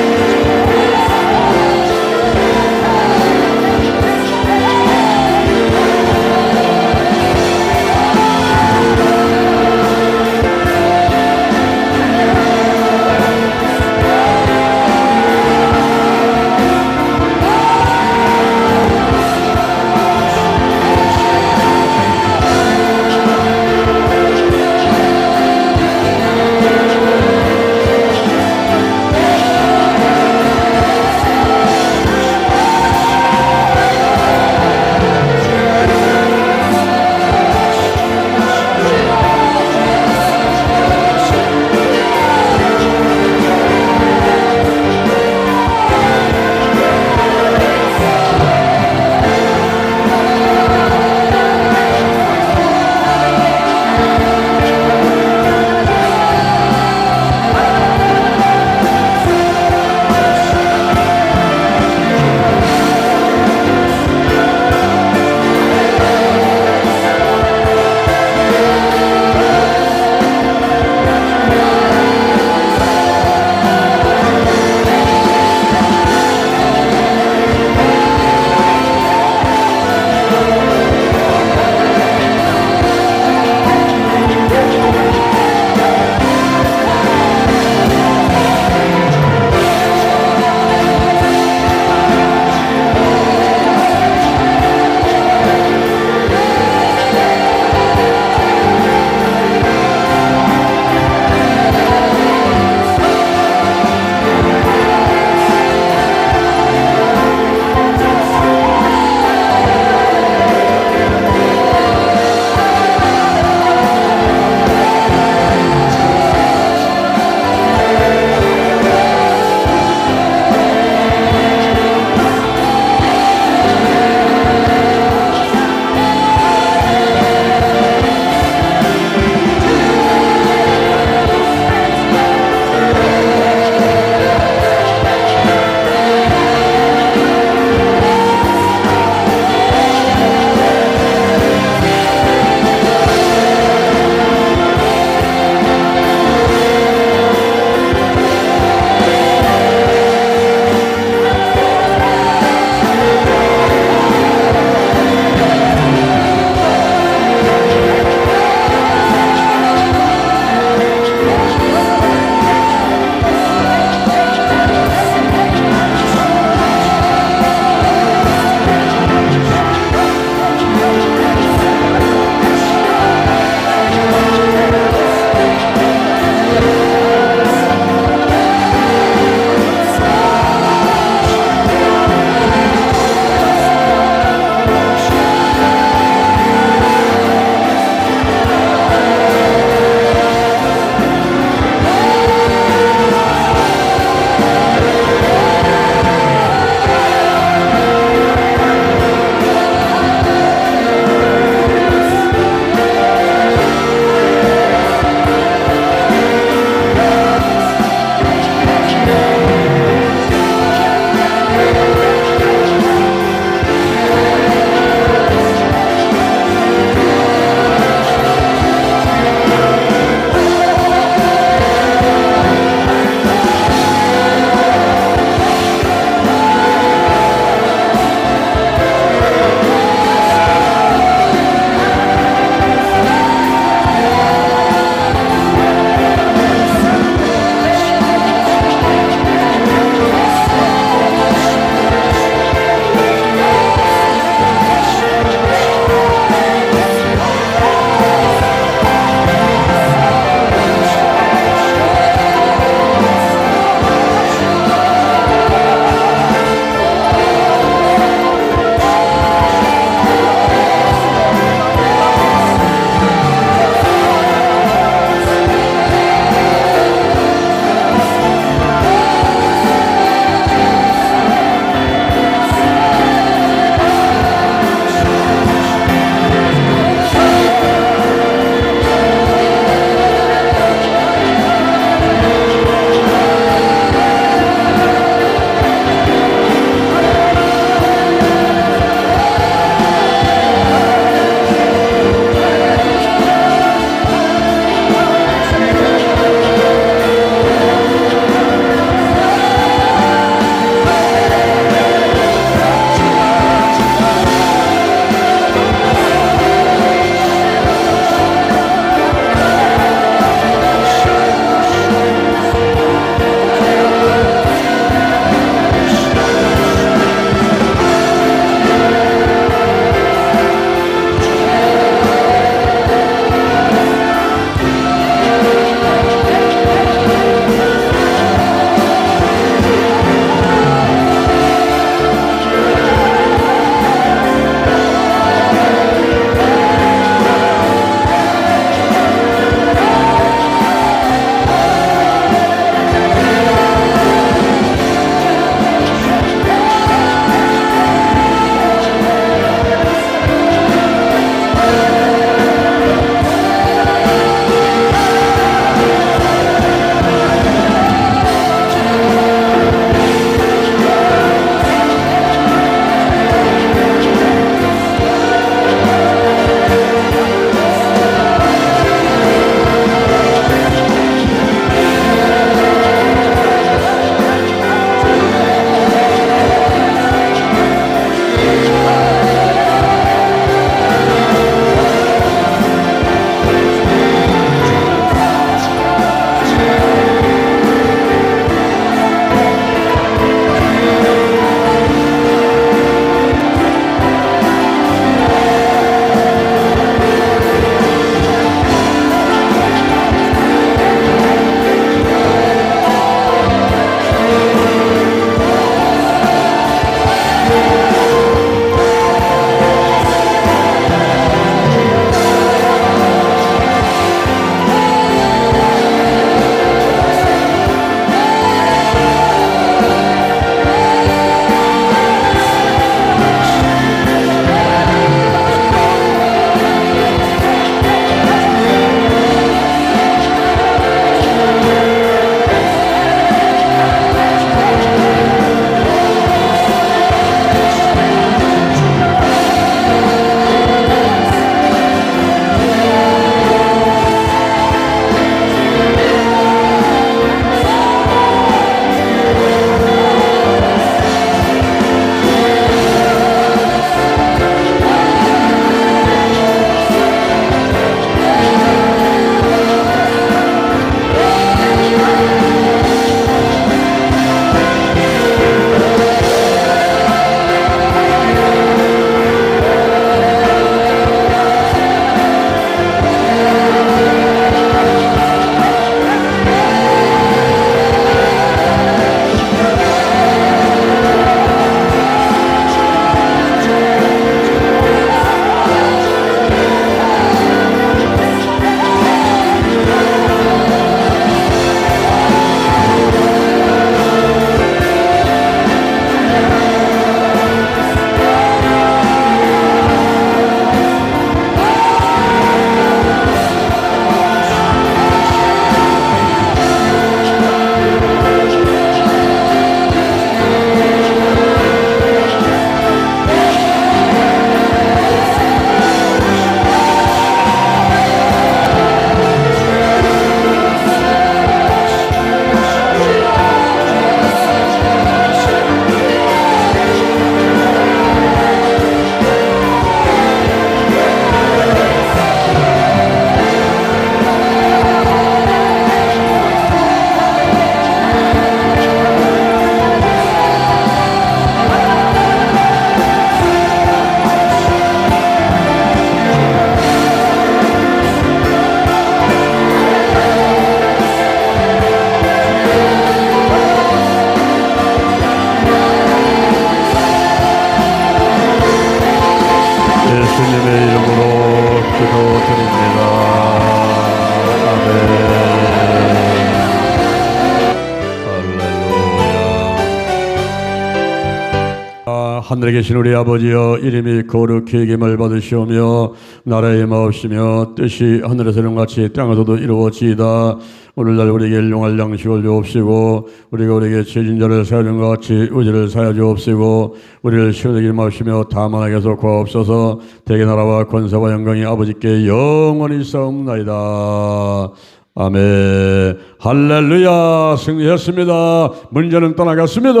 하늘에 계신 우리 아버지여, 이름이 거룩히 여김을 받으시오며 나라의 마옵시며 뜻이 하늘에서는 같이 땅에서도 이루어지이다. 오늘날 우리에게 일용할 양식을 주옵시고 우리가 우리에게 죄진 자를 사하는 것 같이 우리를 사하여 주옵시고 우리를 시험하게 마옵시며 다만 하게서 구하옵소서. 대개 나라와 권세와 영광이 아버지께 영원히 있사옵나이다. 아멘. 할렐루야. 승리했습니다. 문제는 떠나갔습니다.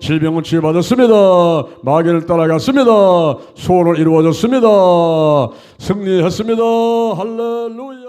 질병은 치유받았습니다. 마귀를 따라갔습니다. 소원을 이루어졌습니다. 승리했습니다. 할렐루야.